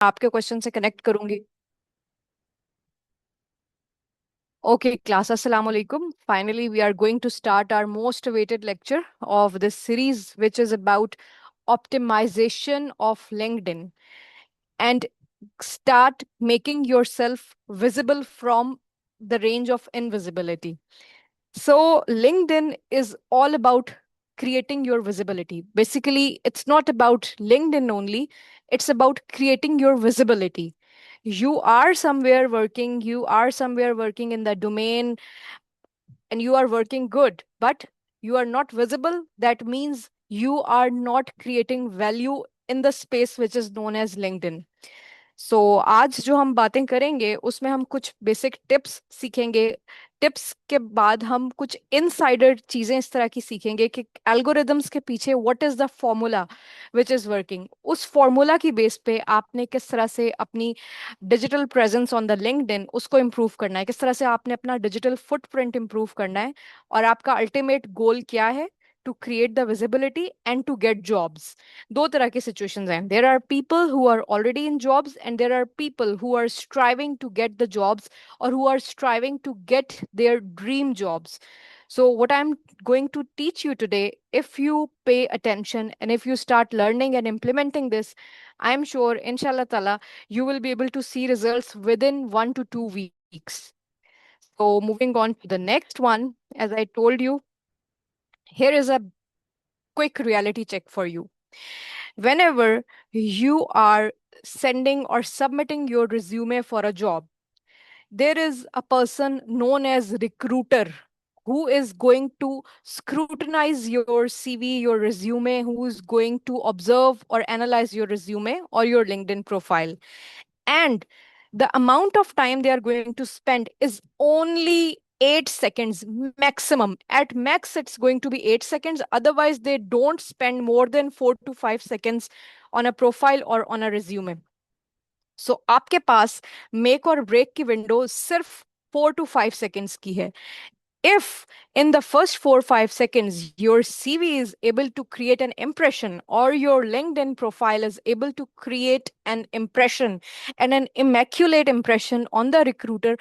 आपके क्वेश्चन से कनेक्ट करूंगी। Okay, class, assalamu alaikum. Finally, we are going to start our most awaited lecture of this series, which is about optimization of LinkedIn and start making yourself visible from the range of invisibility. So, LinkedIn is all about creating your visibility. Basically, it's not about LinkedIn only, it's about creating your visibility. You are somewhere working in the domain and you are working good, but you are not visible. That means you are not creating value in the space which is known as LinkedIn. सो आज जो हम बातें करेंगे उसमें हम कुछ basic tips सीखेंगे। Tips के बाद हम कुछ इनसाइडर चीजें इस तरह की सीखेंगे कि एल्गोरिदम्स के पीछे what is the formula which is working. उस फॉर्मूला की बेस पे आपने किस तरह से अपनी digital presence on the LinkedIn उसको इम्प्रूव करना है, किस तरह से आपने अपना डिजिटल फुटप्रिंट इम्प्रूव करना है, और आपका अल्टीमेट गोल क्या है, to create the visibility and to get jobs. दो तरह की सिचुएशंस हैं। There are people who are already in jobs and there are people who are striving to get the jobs or who are striving to get their dream jobs. So what I'm going to teach you today, if you pay attention and if you start learning and implementing this, I'm sure inshallah ta'ala you will be able to see results within 1 to 2 weeks. So moving on to the next one, as I told you, here is a quick reality check for you. Whenever you are sending or submitting your resume for a job, there is a person known as recruiter who is going to scrutinize your CV, your resume, who is going to observe or analyze your resume or your LinkedIn profile. And the amount of time they are going to spend is only 8 seconds maximum. At max, it's going to be 8 seconds. Otherwise, they don't spend more than 4 to 5 seconds on a profile or on a resume. सो आपके पास make और break की window सिर्फ 4 to 5 seconds की है. If in the first 4 5 seconds your CV is able to create an impression or your LinkedIn profile is able to create an impression and an immaculate impression on the recruiter,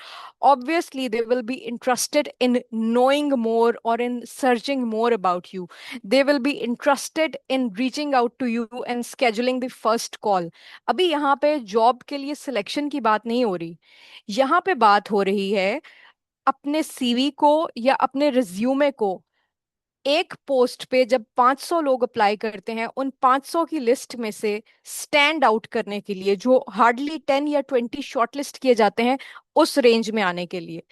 obviously they will be interested in knowing more or in searching more about you. They will be interested in reaching out to you and scheduling the first call. अभी यहाँ पे job के लिए selection की बात नहीं हो रही, यहाँ पे बात हो रही है अपने सीवी को या अपने रिज्यूमे को एक पोस्ट पे जब 500 लोग अप्लाई करते हैं, उन 500 की लिस्ट में से स्टैंड आउट करने के लिए जो हार्डली 10 या 20 शॉर्टलिस्ट किए जाते हैं, उस रेंज में आने के लिए.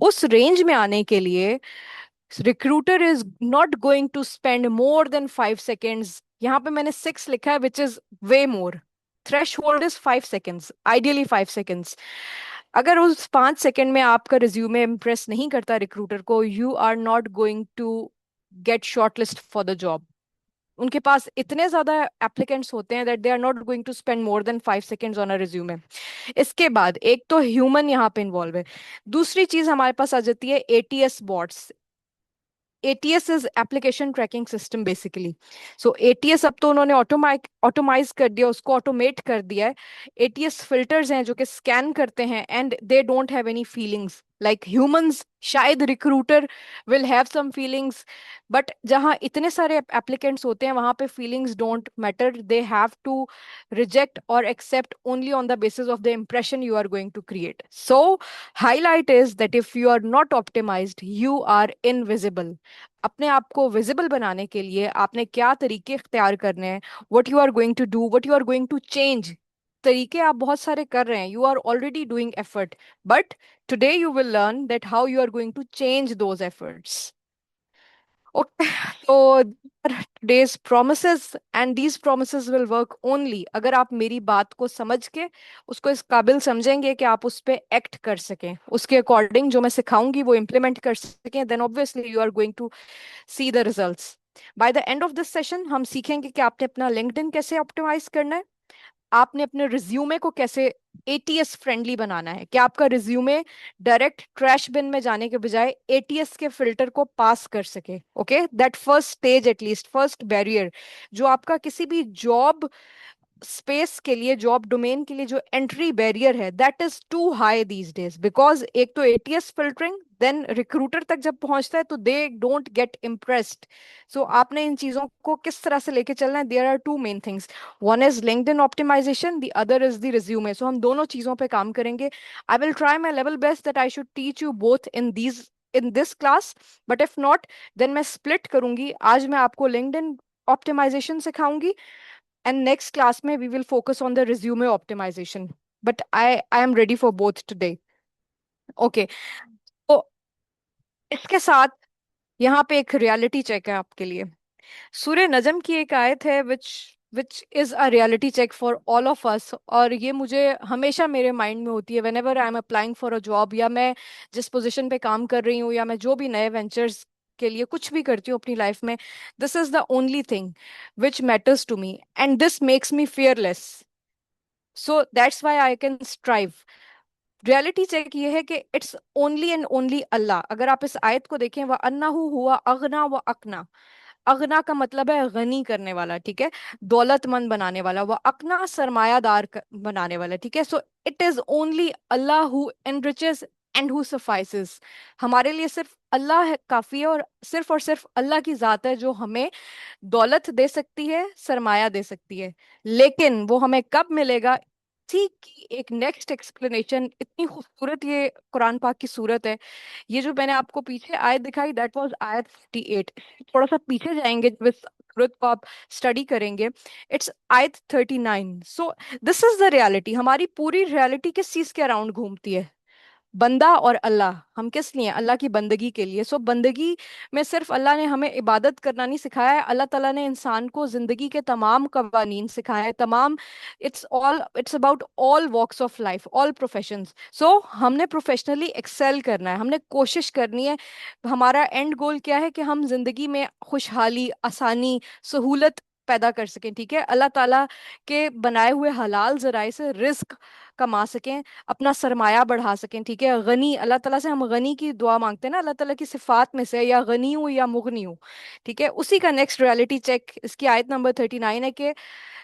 उस रेंज में आने के लिए recruiter is not going to spend more than 5 seconds. यहाँ पे मैंने 6 लिखा है which is way more. Threshold is 5 seconds, ideally 5 seconds. अगर उस 5 सेकंड में आपका रिज्यूमे इम्प्रेस नहीं करता रिक्रूटर को, you are not going to get shortlist for the job. उनके पास इतने ज्यादा एप्लीकेंट्स होते हैं that they are not going to spend more than 5 seconds on a resume. इसके बाद एक तो ह्यूमन यहाँ पे इन्वॉल्व है. दूसरी चीज हमारे पास आ जाती है ATS bots. ATS is application tracking system basically. So ATS अब तो उन्होंने ऑटोमाइज कर दिया, उसको ऑटोमेट कर दिया है. एटीएस फिल्टर्स हैं जो कि स्कैन करते हैं and they don't have any feelings like humans. शायद recruiter will have some feelings, but जहाँ इतने सारे एप्लीकेंट्स होते हैं वहां पे feelings don't matter. They have to reject or accept only on the basis of the impression you are going to create. So highlight is that if you are not optimized, you are invisible. अपने आप को visible बनाने के लिए आपने क्या तरीके इख्तियार करने हैं, what you are going to do, what you are going to change. तरीके आप बहुत सारे कर रहे हैं, you are already doing effort, but today you will learn that how you are going to change those efforts. Okay. तो today's promises and these promises will work only अगर आप मेरी बात को समझ के उसको इस काबिल समझेंगे कि आप उस पर एक्ट कर सकें, उसके अकॉर्डिंग जो मैं सिखाऊंगी वो इम्प्लीमेंट कर सकें. Then obviously you are going to see the results. By the end of this session हम सीखेंगे कि आपने अपना लिंक्डइन कैसे ऑप्टिमाइज करना है, आपने अपने रिज्यूमे को कैसे एटीएस फ्रेंडली बनाना है कि आपका रिज्यूमे डायरेक्ट ट्रैश बिन में जाने के बजाय एटीएस के फिल्टर को पास कर सके. Okay, that first stage, at least first barrier जो आपका किसी भी जॉब स्पेस के लिए, जॉब डोमेन के लिए जो एंट्री बैरियर है, that is too high these days, because एक तो एटीएस फिल्टरिंग, देन रिक्रूटर तक जब पहुंचता है तो दे डोंट गेट इम्प्रेस्ड। सो आपने इन चीजों को किस तरह से लेके चलना है, there are two main things. One is LinkedIn optimization, the other is the resume. So हम दोनों चीजों पे काम करेंगे। I will try my level best that I should teach you both in this class, but if not, then मैं split करूंगी। आज मैं आपको लिंक्डइन ऑप्टिमाइजेशन सिखाऊंगी, and next class में we will focus on the resume optimization, but I am ready for both today. Okay, तो इसके साथ यहाँ पे एक रियलिटी चेक है आपके लिए। सूर्य नजम की एक आयत है which is a reality check for all of us, और ये मुझे हमेशा मेरे माइंड में होती है whenever I am applying for a job, या मैं जिस पोजीशन पे काम कर रही हूँ, या मैं जो भी नए वेंचर्स के लिए कुछ भी करती हूँ अपनी लाइफ में। This is the only thing which matters to me, and this makes me fearless. So that's why I can strive. Reality check ये है कि it's only and only Allah. अगर आप इस आयत को देखें, वह अन्नाहु हुआ अगना व अकना। अगना का मतलब है गनी करने वाला, ठीक है, दौलतमंद बनाने वाला। वह अकना सरमायादार बनाने वाला, ठीक है। So it is only Allah who enriches and who suffices. हमारे लिए सिर्फ अल्लाह काफी है, और सिर्फ अल्लाह की जात है जो हमें दौलत दे सकती है, सरमाया दे सकती है। लेकिन वो हमें कब मिलेगा, ठीक की एक नेक्स्ट एक्सप्लेनेशन, इतनी खूबसूरत ये कुरान पाक की सूरत है। ये जो मैंने आपको पीछे आयत दिखाई, दैट वाज आयत 48। थोड़ा सा पीछे जाएंगे, जब इस सूरत को आप स्टडी करेंगे, इट्स आयत 39। सो दिस इज द रियलिटी। हमारी पूरी रियलिटी किस चीज के अराउंड घूमती है? बंदा और अल्लाह। हम किस लिए? अल्लाह की बंदगी के लिए। सो बंदगी में सिर्फ अल्लाह ने हमें इबादत करना नहीं सिखाया है, अल्लाह ताला ने इंसान को जिंदगी के तमाम कवानीन सिखाए हैं, तमाम। It's about all walks of life, all professions. So हमने प्रोफेशनली एक्सेल करना है, हमने कोशिश करनी है। हमारा एंड गोल क्या है? कि हम जिंदगी में खुशहाली, आसानी, सहूलत पैदा कर सकें, ठीक है, अल्लाह ताला के बनाए हुए हलाल जराए से रिस्क कमा सकें, अपना सरमाया बढ़ा सकें, ठीक है। गनी, अल्लाह ताला से हम गनी की दुआ मांगते हैं ना, अल्लाह ताला की सिफात में से, या गनी हूँ या मुगनी हूँ, ठीक है। उसी का नेक्स्ट रियलिटी चेक इसकी आयत नंबर 39 है कि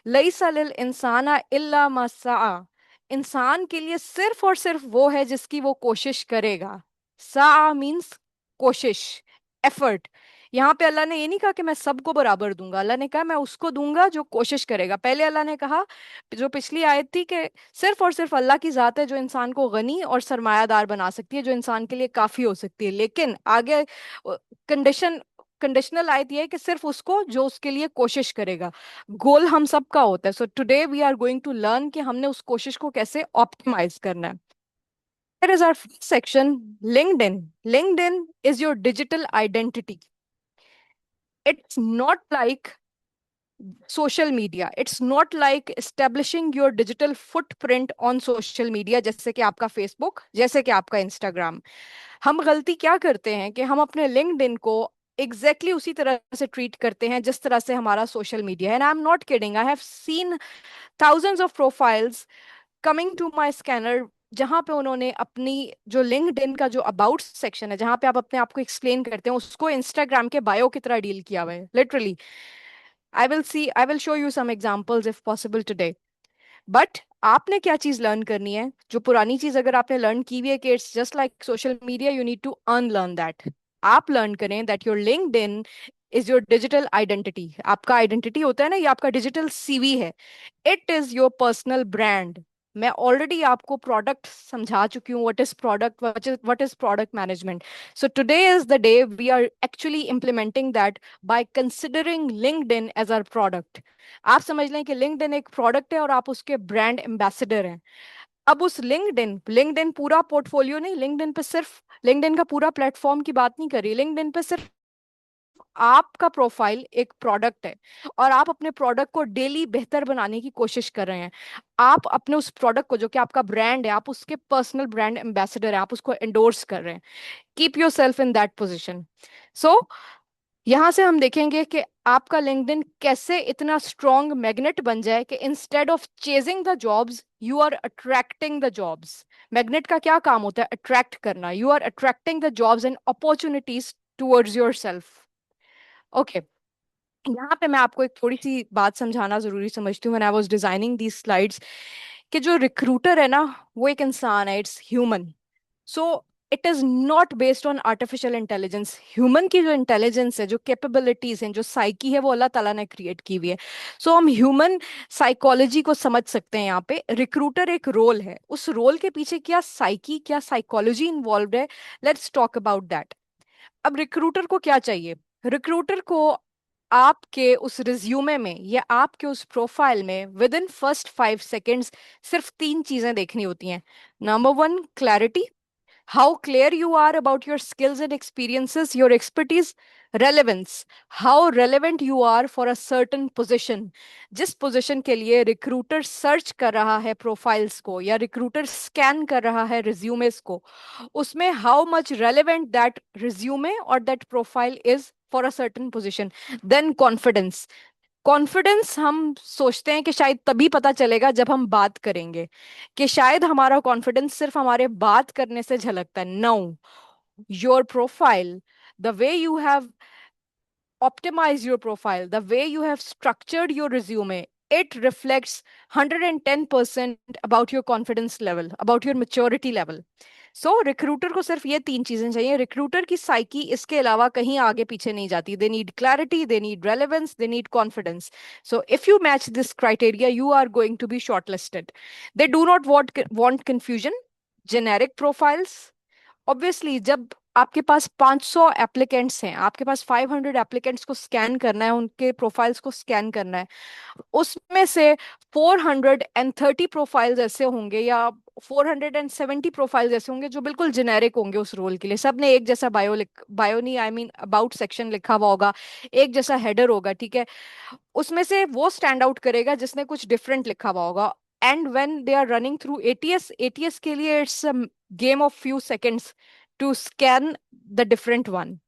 लईसा लिल इंसाना इल्ला मा सआ। इंसान के लिए सिर्फ और सिर्फ वो है जिसकी वो कोशिश करेगा। सा मीन्स कोशिश, एफर्ट। यहाँ पे अल्लाह ने ये नहीं कहा कि मैं सबको बराबर दूंगा, अल्लाह ने कहा मैं उसको दूंगा जो कोशिश करेगा। पहले अल्लाह ने कहा, जो पिछली आयत थी, कि सिर्फ और सिर्फ अल्लाह की जात है जो इंसान को गनी और सरमायादार बना सकती है, जो इंसान के लिए काफी हो सकती है। लेकिन आगे कंडीशन, कंडीशनल आयत ये है कि सिर्फ उसको जो उसके लिए कोशिश करेगा। गोल हम सबका होता है। So today we are going to learn कि हमने उस कोशिश को कैसे ऑप्टिमाइज करना है। Here is our first section, LinkedIn. LinkedIn is your digital identity. It's not like social media. It's not like establishing your digital footprint on social media, जैसे कि आपका Facebook, जैसे कि आपका Instagram। हम गलती क्या करते हैं कि हम अपने LinkedIn को एग्जैक्टली उसी तरह से ट्रीट करते हैं जिस तरह से हमारा सोशल मीडिया है। And I am not kidding, I have seen thousands of profiles coming to my scanner, जहां पे उन्होंने अपनी जो लिंक्डइन का जो अबाउट सेक्शन है, जहां पे आप अपने आप को एक्सप्लेन करते हैं, उसको इंस्टाग्राम के बायो की तरह डील किया हुआ है, literally. I will show you some examples if possible today. But आपने क्या चीज लर्न करनी है? जो पुरानी चीज अगर आपने लर्न की हुई है कि it's just like social media, you need to unlearn that. आप लर्न करें that your LinkedIn is your digital identity. आपका आइडेंटिटी होता है ना, ये आपका डिजिटल सीवी है। It is your personal brand. मैं ऑलरेडी आपको प्रोडक्ट समझा चुकी हूँ, what is product, what is product management. So today is the day we are actually implementing that by considering LinkedIn as our product. आप समझ लें कि लिंक्डइन एक प्रोडक्ट है और आप उसके ब्रांड एम्बेसडर हैं। अब उस लिंक्डइन, लिंक्डइन पूरा पोर्टफोलियो नहीं, लिंक्डइन पे सिर्फ, लिंक्डइन का पूरा प्लेटफॉर्म की बात नहीं कर रही, लिंक्डइन पे सिर्फ आपका प्रोफाइल एक प्रोडक्ट है, और आप अपने प्रोडक्ट को डेली बेहतर बनाने की कोशिश कर रहे हैं। आप अपने उस प्रोडक्ट को, जो कि आपका ब्रांड है, आप उसके पर्सनल ब्रांड एम्बेसडर हैं, आप उसको एंडोर्स कर रहे हैं। Keep yourself in that position. So यहां से हम देखेंगे कि आपका लिंक्डइन कैसे इतना स्ट्रॉन्ग मैग्नेट बन जाए कि instead of chasing the jobs, you are attracting the jobs. Magnet का क्या काम होता है? अट्रैक्ट करना। You are attracting the jobs and opportunities towards your self. Okay, यहाँ पे मैं आपको एक थोड़ी सी बात समझाना जरूरी समझती हूँ when I was designing these slides, कि जो रिक्रूटर है ना, वो एक इंसान है, it's human. So it is not based on artificial intelligence. Human की जो इंटेलिजेंस है, जो कैपेबिलिटीज हैं, जो साइकी है, वो अल्लाह ताला ने क्रिएट की हुई है। सो हम ह्यूमन साइकोलॉजी को समझ सकते हैं यहाँ पे। रिक्रूटर एक रोल है, उस रोल के पीछे क्या साइकी, क्या साइकोलॉजी इन्वॉल्व है, लेट्स टॉक अबाउट दैट। अब रिक्रूटर को क्या चाहिए? रिक्रूटर को आपके उस रिज्यूमे में या आपके उस प्रोफाइल में विद इन फर्स्ट 5 सेकेंड्स सिर्फ 3 चीजें देखनी होती हैं। Number one, clarity, how clear you are about your skills and experiences, your expertise. Relevance, how relevant you are for a certain position. जिस पोजीशन के लिए रिक्रूटर सर्च कर रहा है प्रोफाइल्स को या रिक्रूटर स्कैन कर रहा है रिज्यूमेस को, उसमें how much relevant that resume और that profile is for a certain position. Then confidence. Confidence हम सोचते हैं कि शायद तभी पता चलेगा जब हम बात करेंगे, कि शायद हमारा कॉन्फिडेंस सिर्फ हमारे बात करने से झलकता है। No, your profile, the way you have optimize your profile, the way you have structured your resume, it reflects 110% about your confidence level, about your maturity level. So recruiter को सिर्फ ये 3 चीजें चाहिए। रिक्रूटर की साइकी इसके अलावा कहीं आगे पीछे नहीं जाती। They need clarity, they need relevance, they need confidence. So if you match this criteria, you are going to be shortlisted. They do not want confusion, generic profiles. Obviously जब आपके पास 500 एप्लीकेंट्स हैं, आपके पास 500 एप्लीकेंट्स को scan करना है, उनके profiles को scan करना है, उसमें से 430 प्रोफाइल्स ऐसे होंगे या 470 प्रोफाइल्स ऐसे होंगे जो बिल्कुल जेनेरिक होंगे उस रोल के लिए। सब ने एक जैसा बायो नहीं, आई मीन अबाउट सेक्शन लिखा हुआ होगा, एक जैसा हेडर होगा, ठीक है। उसमें से वो स्टैंड आउट करेगा जिसने कुछ डिफरेंट लिखा हुआ होगा। And when they are running through ATS, ATS के लिए it's a game of few seconds to scan the different one.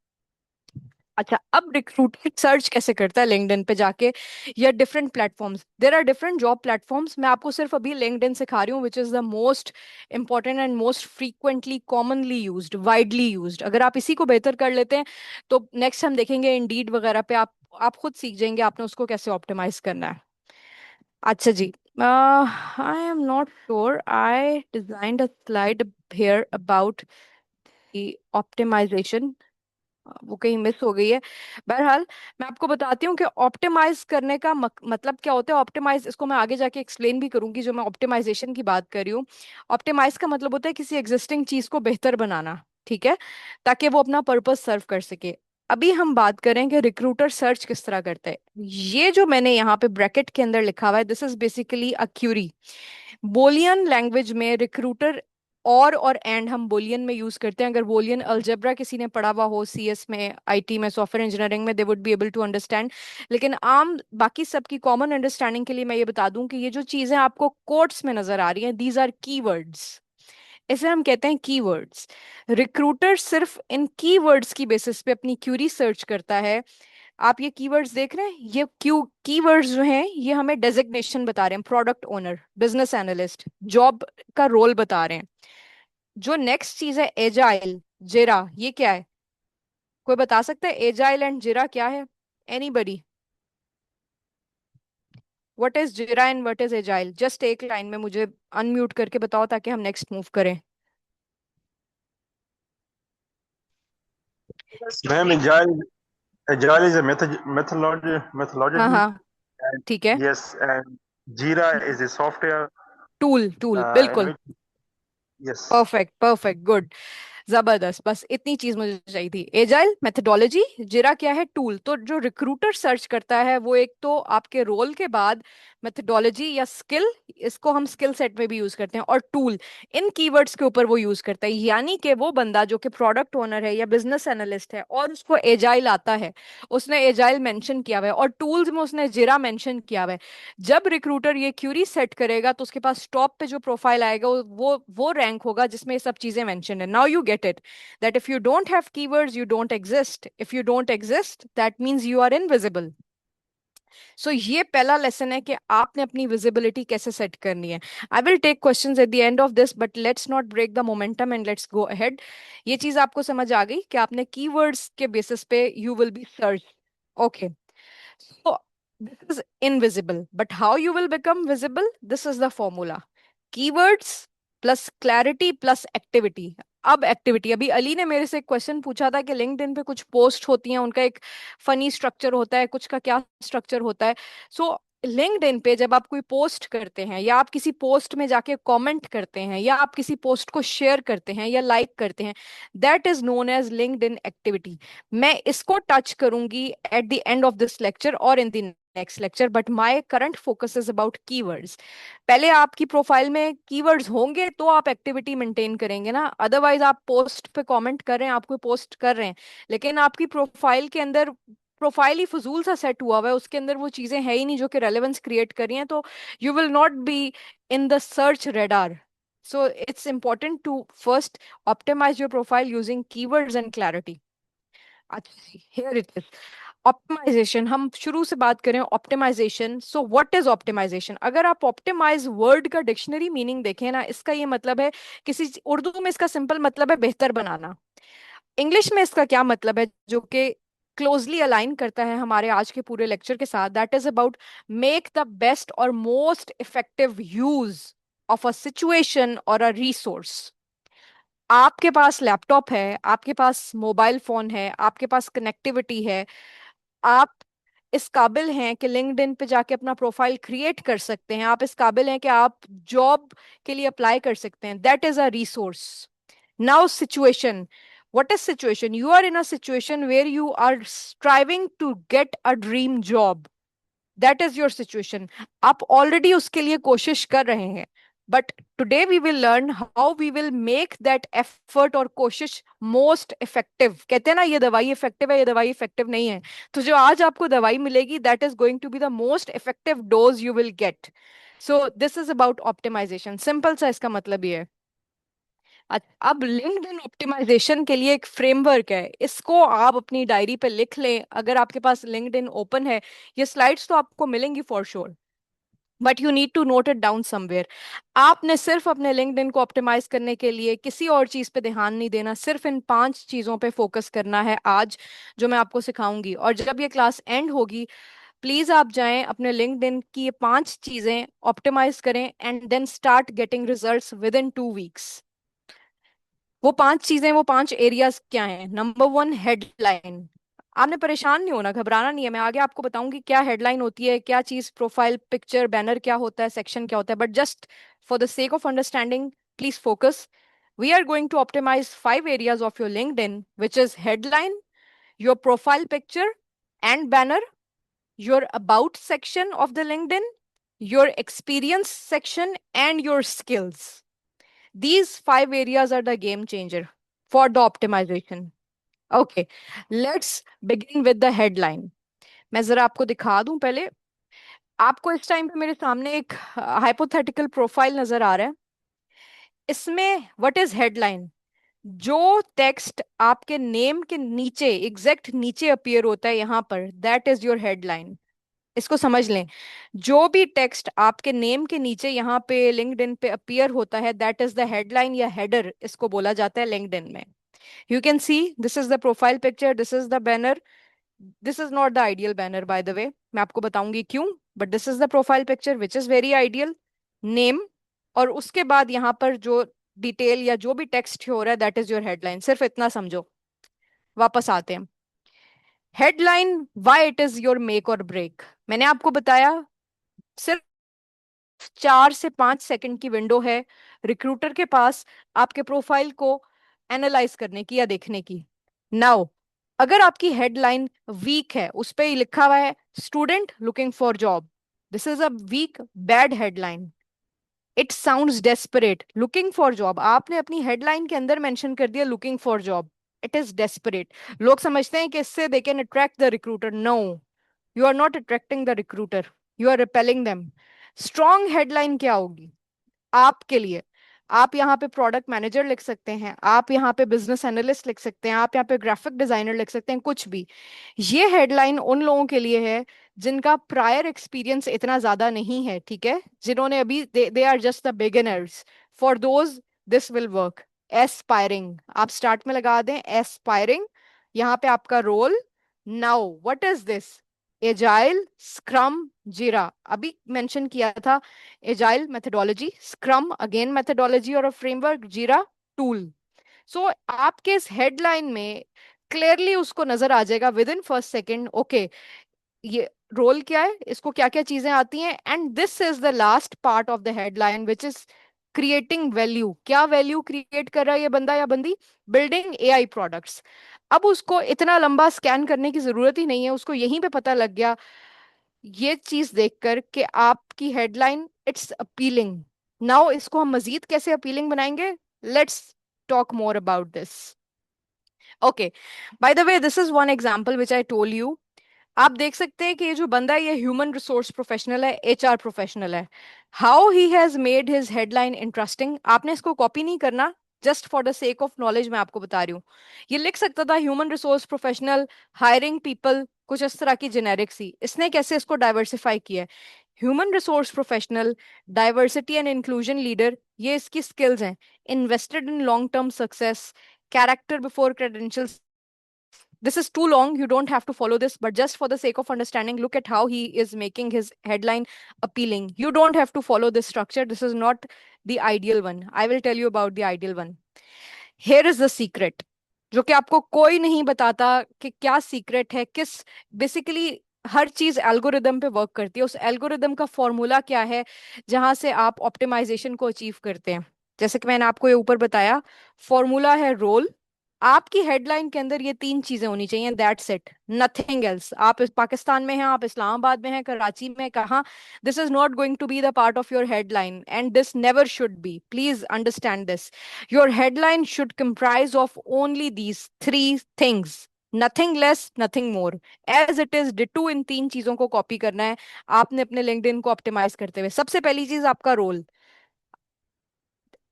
अच्छा, अब रिक्रूटर सर्च कैसे करता है लिंक्डइन पे जाके या different platforms? There are different job platforms. मैं आपको सिर्फ अभी लिंक्डइन सिखा रही हूँ, which is the most important and most frequently commonly used, widely used. अगर आप इसी को बेहतर कर लेते हैं तो नेक्स्ट हम देखेंगे इंडीड वगैरह पे, आप खुद सीख जाएंगे आपने उसको कैसे ऑप्टिमाइज करना है। अच्छा जी, I am not sure I designed a slide here about the optimization, वो कहीं मिस हो गई है। बहरहाल मैं आपको बताती हूँ कि ऑप्टिमाइज करने का मतलब क्या होता है। ऑप्टिमाइज, इसको मैं आगे जाके एक्सप्लेन भी करूंगी जो मैं ऑप्टिमाइजेशन की बात कर रही हूँ। ऑप्टिमाइज का मतलब होता है किसी एग्जिस्टिंग चीज को बेहतर बनाना, ठीक है, ताकि वो अपना पर्पस सर्व कर सके। अभी हम बात करें कि रिक्रूटर सर्च किस तरह करता है। ये जो मैंने यहाँ पे ब्रैकेट के अंदर लिखा हुआ है, this is basically a query. Boolean language में रिक्रूटर और एंड हम बोलियन में यूज करते हैं। अगर बोलियन अलजेब्रा किसी ने पढ़ा हुआ हो सीएस में, आईटी में, सॉफ्टवेयर इंजीनियरिंग में, they would be able to understand. लेकिन आम बाकी सबकी कॉमन अंडरस्टैंडिंग के लिए मैं ये बता दूं कि ये जो चीजें आपको कोट्स में नजर आ रही हैं, दीज आर कीवर्ड्स। इसे हम कहते हैं कीवर्ड्स। रिक्रूटर सिर्फ इन कीवर्ड्स की बेसिस पे अपनी क्यूरी सर्च करता है। आप ये कीवर्ड्स देख रहे हैं, ये क्यू कीवर्ड्स जो हैं ये हमें डेजिग्नेशन बता रहे हैं, product owner, business analyst, job का रोल बता रहे हैं। जो नेक्स्ट चीज है एजाइल, जेरा, ये क्या है? कोई बता सकता है एजाइल एंड जेरा क्या है? एनीबडी? व्हाट इज जेरा and what is agile? Just एक लाइन में मुझे अनम्यूट करके बताओ ताकि हम नेक्स्ट मूव करें। Ma'am, agile is a हाँ methodology, हाँ, and ठीक है। yes, and Jira is a software tool, tool, in बिल्कुल। which yes. Perfect, perfect, good, जबरदस्त। बस इतनी चीज मुझे चाहिए थी। एजाइल मेथोडोलॉजी, जिरा क्या है? टूल। तो जो रिक्रूटर सर्च करता है वो एक तो आपके रोल के बाद मेथोडोलॉजी या स्किल, इसको हम स्किल सेट में भी यूज करते हैं, और टूल, इन कीवर्ड्स के ऊपर वो यूज करता है। यानी कि वो बंदा जो कि प्रोडक्ट ओनर है या बिजनेस एनालिस्ट है और उसको एजाइल आता है, उसने एजाइल मेंशन किया हुआ है और टूल्स में उसने जिरा मेंशन किया हुआ है। जब रिक्रूटर ये क्यूरी सेट करेगा तो उसके पास टॉप पे जो प्रोफाइल आएगा वो रैंक होगा जिसमें ये सब चीजें मेंशन है। Now you get it, that if you don't have keywords you don't exist, if you don't exist that means you are invisible. So ये पहला लेसन है कि आपने अपनी विजिबिलिटी कैसे सेट करनी है। I will take questions at the end of this, but let's not break the momentum and let's go ahead. ये चीज आपको समझ आ गई कि आपने कीवर्ड्स के बेसिस पे you will be search. Okay, So this is invisible, but how you will become visible? This is the formula. Keywords plus clarity plus activity. अब एक्टिविटी, अभी अली ने मेरे से एक क्वेश्चन पूछा था कि लिंक्डइन पे कुछ पोस्ट होती हैं, उनका एक फनी स्ट्रक्चर होता है, कुछ का क्या स्ट्रक्चर होता है। सो लिंक्डइन पे जब आप कोई पोस्ट करते हैं या आप किसी पोस्ट में जाके कमेंट करते हैं या आप किसी पोस्ट को शेयर करते हैं या लाइक करते हैं, that is known as LinkedIn activity. मैं इसको टच करूंगी at the end of this lecture और in the next lecture, but my current focus is about keywords. पहले आपकी प्रोफाइल में कीवर्ड्स होंगे तो आप एक्टिविटी मेंटेन करेंगे ना, अदरवाइज आप पोस्ट पे कमेंट कर रहे हैं, आप कोई पोस्ट कर रहे हैं, लेकिन आपकी प्रोफाइल के अंदर प्रोफाइल ही फजूल सा सेट हुआ हुआ है, उसके अंदर वो चीजें है ही नहीं जो कि रेलेवेंस क्रिएट कर रही हैं, तो you will not be in the search radar. So it's important to first optimize your profile using keywords and clarity. अच्छा, here it is. ऑप्टिमाइजेशन, हम शुरू से बात करें optimisation. So what is optimisation? अगर आप ऑप्टिमाइज वर्ड का dictionary meaning देखें ना, इसका ये मतलब है किसी, उर्दू में इसका सिंपल मतलब है बेहतर बनाना। इंग्लिश में इसका क्या मतलब है, जो कि क्लोजली अलाइन करता है हमारे आज के पूरे लेक्चर के साथ, that is about make the best और most effective use of a situation और अ रिसोर्स। आपके पास लैपटॉप है, आपके पास मोबाइल फोन है, आपके पास कनेक्टिविटी है, आप इस काबिल हैं कि लिंक्डइन पे जाके अपना प्रोफाइल क्रिएट कर सकते हैं, आप इस काबिल हैं कि आप जॉब के लिए अप्लाई कर सकते हैं, that is a resource. Now situation, what is situation? You are in a situation where you are striving to get a dream job. That is your situation. आप ऑलरेडी उसके लिए कोशिश कर रहे हैं, but today we will learn how we will make that effort और कोशिश मोस्ट इफेक्टिव। कहते हैं ना ये दवाई इफेक्टिव है, ये दवाई इफेक्टिव नहीं है, तो जो आज आपको दवाई मिलेगी that is going to be the most effective dose you will get. So this is about optimisation, simple सा इसका मतलब ये है। अब लिंक्डइन ऑप्टिमाइजेशन के लिए एक फ्रेमवर्क है, इसको आप अपनी डायरी पे लिख लें अगर आपके पास लिंक्डइन ओपन है। ये स्लाइड्स तो आपको मिलेंगी for sure, but you need to note it down somewhere. आपने सिर्फ अपने लिंक्डइन को ऑप्टिमाइज करने के लिए किसी और चीज पे ध्यान नहीं देना, सिर्फ इन 5 चीजों पे फोकस करना है आज, जो मैं आपको सिखाऊंगी। और जब ये क्लास एंड होगी, प्लीज आप जाएं अपने लिंक्डइन की ये 5 चीजें ऑप्टिमाइज करें and then start getting results within 2 weeks. वो 5 चीजें, वो 5 एरियाज क्या हैं? Number 1, headline. आपने परेशान नहीं होना, घबराना नहीं है, मैं आगे आपको बताऊंगी क्या हेडलाइन होती है, क्या चीज प्रोफाइल पिक्चर बैनर क्या होता है, सेक्शन क्या होता है, but just for the sake of understanding please focus. We are going to optimize 5 areas of your LinkedIn, which is headline, your profile picture and banner, your about section of the LinkedIn, your experience section, and your skills. These 5 areas are the game changer for the optimization. Okay, let's begin with the headline. मैं जरा आपको दिखा दूं पहले। आपको इस time पे मेरे सामने एक हाइपोथेटिकल प्रोफाइल नजर आ रहा है। इसमें व्हाट इज हेडलाइन? जो टेक्स्ट आपके नेम के नीचे, एग्जैक्ट नीचे अपीयर होता है यहाँ पर, दैट इज योर हेडलाइन। इसको समझ लें, जो भी टेक्स्ट आपके नेम के नीचे यहाँ पे लिंक्डइन पे अपीयर होता है, दैट इज द हेडलाइन या हेडर इसको बोला जाता है लिंक्डइन में। You can see this is the profile picture, this is the banner. This is not the ideal banner by the way, मैं आपको बताऊंगी क्यों, but this is the profile picture which is very ideal. Name, और उसके बाद यहाँ पर जो डिटेल या जो भी टेक्स्ट हो रहा है दैट इज योर हेडलाइन। सिर्फ इतना समझो। वापस आते हैं। Headline, why it is your make और ब्रेक। मैंने आपको बताया सिर्फ 4 से 5 सेकंड की विंडो है रिक्रूटर के पास आपके प्रोफाइल को एनालाइज करने की या देखने की। नाउ अगर आपकी हेडलाइन वीक है, उस पे ही लिखा हुआ है student looking for job, this is a weak bad headline. It sounds desperate. Looking for job, आपने अपनी हेडलाइन के अंदर मेंशन कर दिया looking for job, it is desperate. लोग समझते हैं कि इससे they can attract the recruiter. No, you are not attracting the recruiter, you are repelling them. Strong headline क्या होगी आपके लिए? आप यहाँ पे प्रोडक्ट मैनेजर लिख सकते हैं, आप यहाँ पे बिजनेस एनालिस्ट लिख सकते हैं, आप यहाँ पे ग्राफिक डिजाइनर लिख सकते हैं, कुछ भी। ये हेडलाइन उन लोगों के लिए है जिनका प्रायर एक्सपीरियंस इतना ज्यादा नहीं है, ठीक है, जिन्होंने अभी, they are just the beginners. For those this will work. Aspiring, आप स्टार्ट में लगा दें एस्पायरिंग, यहाँ पे आपका role. Now what is this? Agile, scrum, Jira, अभी मेंशन किया था। Agile methodology, scrum again methodology और फ्रेमवर्क, जीरा टूल। सो आपके इस हेडलाइन में क्लियरली उसको नजर आ जाएगा within first second, okay ये रोल क्या है, इसको क्या क्या चीजें आती हैं, and this is the last part of the headline which is creating value. क्या वैल्यू क्रिएट कर रहा है ये बंदा या बंदी? Building AI products. अब उसको इतना लंबा स्कैन करने की जरूरत ही नहीं है, उसको यहीं पे पता लग गया ये चीज देखकर कि आपकी हेडलाइन इट्स अपीलिंग। नाउ इसको हम मजीद कैसे अपीलिंग बनाएंगे? Let's talk more about this. Okay, by the way this is one example which I told you. आप देख सकते हैं कि ये जो बंदा है ये ह्यूमन रिसोर्स प्रोफेशनल है, एचआर प्रोफेशनल है। How he has made his headline interesting, आपने इसको कॉपी नहीं करना, just for the sake of knowledge मैं आपको बता रही हूँ। ये लिख सकता था human resource professional hiring people, कुछ इस तरह की जेनेरिक सी। इसने कैसे इसको डाइवर्सिफाई किया है? Human resource professional, diversity and inclusion leader, ये इसकी स्किल्स हैं। Invested in long term success, character before credentials. This is too long. You don't have to follow this, but just for the sake of understanding, look at how he is making his headline appealing. You don't have to follow this structure. This is not the ideal one. I will tell you about the ideal one. Here is the secret, जो कि आपको कोई नहीं बताता कि क्या secret है, किस बेसिकली हर चीज एल्गोरिदम पे वर्क करती है। उस एल्गोरिदम का फॉर्मूला क्या है जहां से आप ऑप्टिमाइजेशन को अचीव करते हैं? जैसे कि मैंने आपको ये ऊपर बताया, फॉर्मूला है रोल। आपकी हेडलाइन के अंदर ये तीन चीजें होनी चाहिए, दैट्स इट, नथिंग एल्स। आप पाकिस्तान में हैं, आप इस्लामाबाद में हैं, कराची में, कहाँ, this is not going to be the part of your headline and this never should be, please understand this. Your headline should comprise of only these three things, nothing less nothing more, as it is ditto. इन तीन चीजों को copy करना है आपने अपने LinkedIn को optimise करते हुए। सबसे पहली चीज आपका रोल,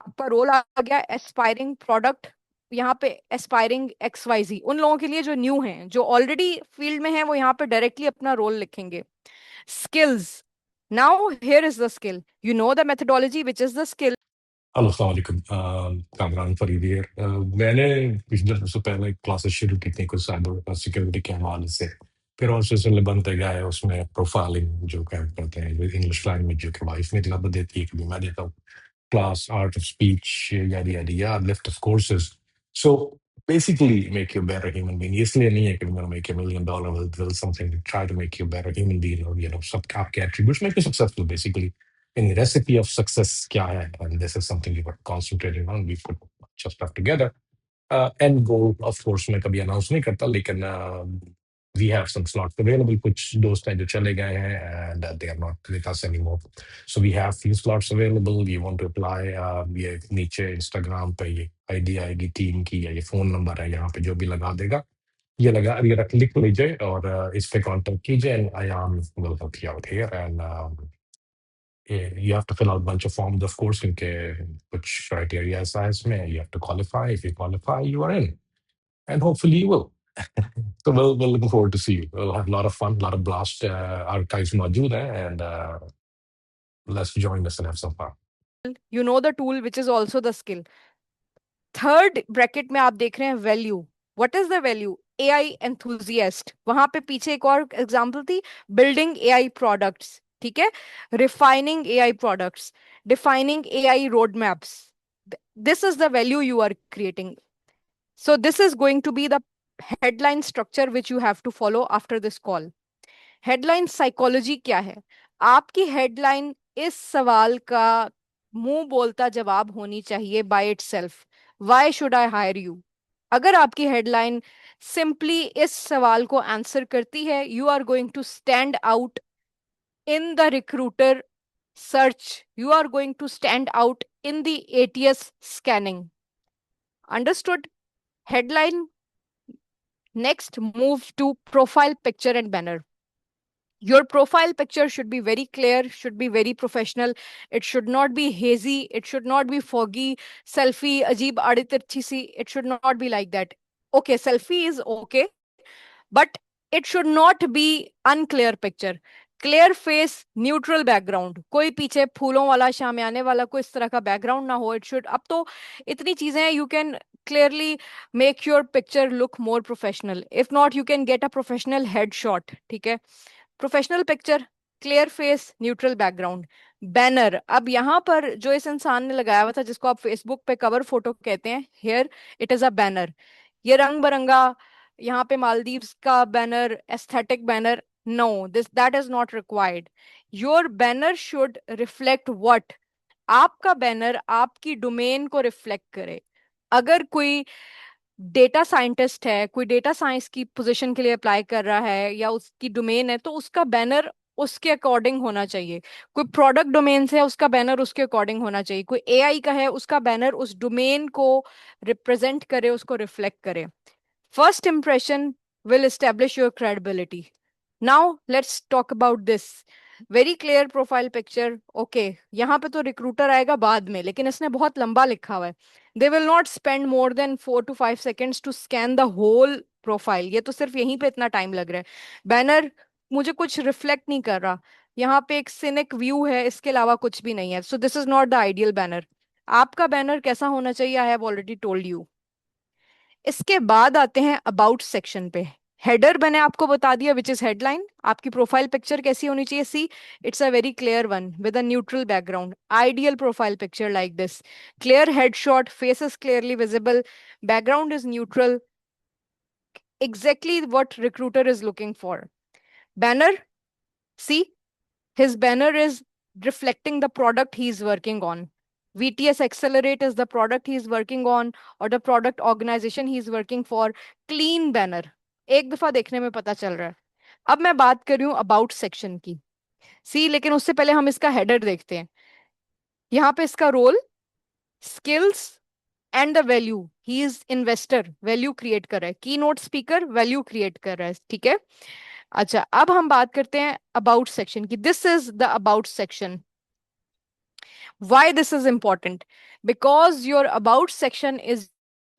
आपका रोल आ गया एस्पायरिंग प्रोडक्ट, यहाँ पे एस्पायरिंग XYZ, उन लोगों के लिए जो न्यू हैं, जो ऑलरेडी फील्ड में हैं, वो यहाँ पे डायरेक्टली अपना रोल लिखेंगे। Skills, now here is the skill, you know the methodology which is the skill. Hello अस्सलाम वालेकुम कामरान फरीद हियर। मैंने कुछ दिनों से पहले क्लासेस शुरू की थी कुछ साइबर सिक्योरिटी के हवाले से। फिर और सिलसिले बनते गए, उसमें प्रोफाइलिंग जो क्या करते हैं, इंग्लिश लैंग्वेज जो कि वाइफ मेरी रब देती है, कभी मैं देता हूँ class, art of speech, yada yada yada, list of courses. So basically, make you a better human being. इसलिए नहीं है कि I'm going to make $1 million, will something to try to make you a better human being, or सब आपके attributes make you successful. Basically, in the recipe of success क्या है, and this is something we were concentrating on. We put just stuff together. End goal, of course, मैं कभी announce नहीं करता, लेकिन we have some slots available. कुछ दोस्त हैं जो चले गए हैं, and they are not with us anymore. So we have few slots available. You want to apply, ये नीचे Instagram पे ये ID आएगी टीम की, या ये फोन नंबर है यहाँ पे जो भी लगा देगा, ये लगा ये रख लिख लीजिए और इस पे कांटेक्ट कीजिए, and I am will help you out here. And you have to fill out a bunch of forms, of course, क्योंकि कुछ criteria है इसमें. You have to qualify. If you qualify, you are in, and hopefully you will. So we're looking forward to see you. We'll have a lot of fun, a lot of blast. Archives मौजूद हैं, and let's join us and have some fun. You know the tool which is also the skill. Third bracket में आप देख रहे हैं value. What is the value? AI enthusiast. वहां पे पीछे एक और एग्जांपल थी, बिल्डिंग एआई प्रोडक्ट्स, ठीक है, refining AI products, defining AI road maps. This is the value you are creating. So this is going to be the headline structure which you have to follow after this call. Headline psychology क्या है? आपकी headline इस सवाल का मुंह बोलता जवाब होनी चाहिए by itself. Why should I hire you? अगर आपकी हेडलाइन सिंपली इस सवाल को आंसर करती है, you are going to stand out in the recruiter search, you are going to stand out in the ATS scanning. Understood? Headline. Next, move to profile picture and banner. Your profile picture should be very clear, should be very professional. It should not be hazy. It should not be foggy, selfie, ajeeb aadi tirchi si. It should not be like that. Okay, selfie is okay, but it should not be unclear picture. Clear face, neutral background. कोई पीछे फूलों वाला शामियाने वाला कोई इस तरह का background ना हो. It should, अब तो इतनी चीजें हैं, you can clearly make your picture look more professional. If not, you can get a professional headshot. ठीक है? Professional picture, clear face, neutral background. Banner, अब यहाँ पर जो इस इंसान ने लगाया हुआ था जिसको आप फेसबुक पे कवर फोटो कहते हैं, here it is a banner. ये रंग बिरंगा, यहाँ पे मालदीव्स का banner, aesthetic banner, no, this that is not required. Your banner should reflect what, आपका बैनर आपकी डोमेन को रिफ्लेक्ट करे। अगर कोई डेटा साइंटिस्ट है, कोई डेटा साइंस की पोजीशन के लिए अप्लाई कर रहा है या उसकी डोमेन है, तो उसका बैनर उसके अकॉर्डिंग होना चाहिए। कोई प्रोडक्ट डोमेन से है, उसका बैनर उसके अकॉर्डिंग होना चाहिए। कोई एआई का है, उसका बैनर उस डोमेन को रिप्रेजेंट करे, उसको रिफ्लेक्ट करे। First impression will establish your credibility. Now let's talk about this. Very clear profile picture. Okay, यहाँ पे तो रिक्रूटर आएगा बाद में, लेकिन इसने बहुत लंबा लिखा हुआ है। They will not spend more than 4 to 5 seconds to scan the whole profile. ये तो सिर्फ यहीं पे इतना टाइम लग रहा है। बैनर मुझे कुछ रिफ्लेक्ट नहीं कर रहा, यहाँ पे एक सिनिक व्यू है, इसके अलावा कुछ भी नहीं है। सो this is not the ideal banner. आपका बैनर कैसा होना चाहिए, I have already told you. इसके बाद आते हैं अबाउट सेक्शन पे। हेडर मैंने आपको बता दिया, विच इज हेडलाइन। आपकी प्रोफाइल पिक्चर कैसी होनी चाहिए, see it's a very clear one with a neutral background. Ideal profile picture like this, clear headshot, face is clearly visible, background is neutral, exactly what recruiter is looking for. Banner, see, his banner is reflecting the product he is working on. VTS Accelerate is the product he is working on, or the product organization he is working for. Clean banner, एक दफा देखने में पता चल रहा है। अब मैं बात कर रही हूँ अबाउट सेक्शन की, सी, लेकिन उससे पहले हम इसका हेडर देखते हैं। यहाँ पे इसका role, skills and the value, he is investor, value create कर रहा है। की नोट स्पीकर, वैल्यू क्रिएट कर रहा है, ठीक है। अच्छा, अब हम बात करते हैं अबाउट सेक्शन की। This is the about section. Why this is important? Because your about section is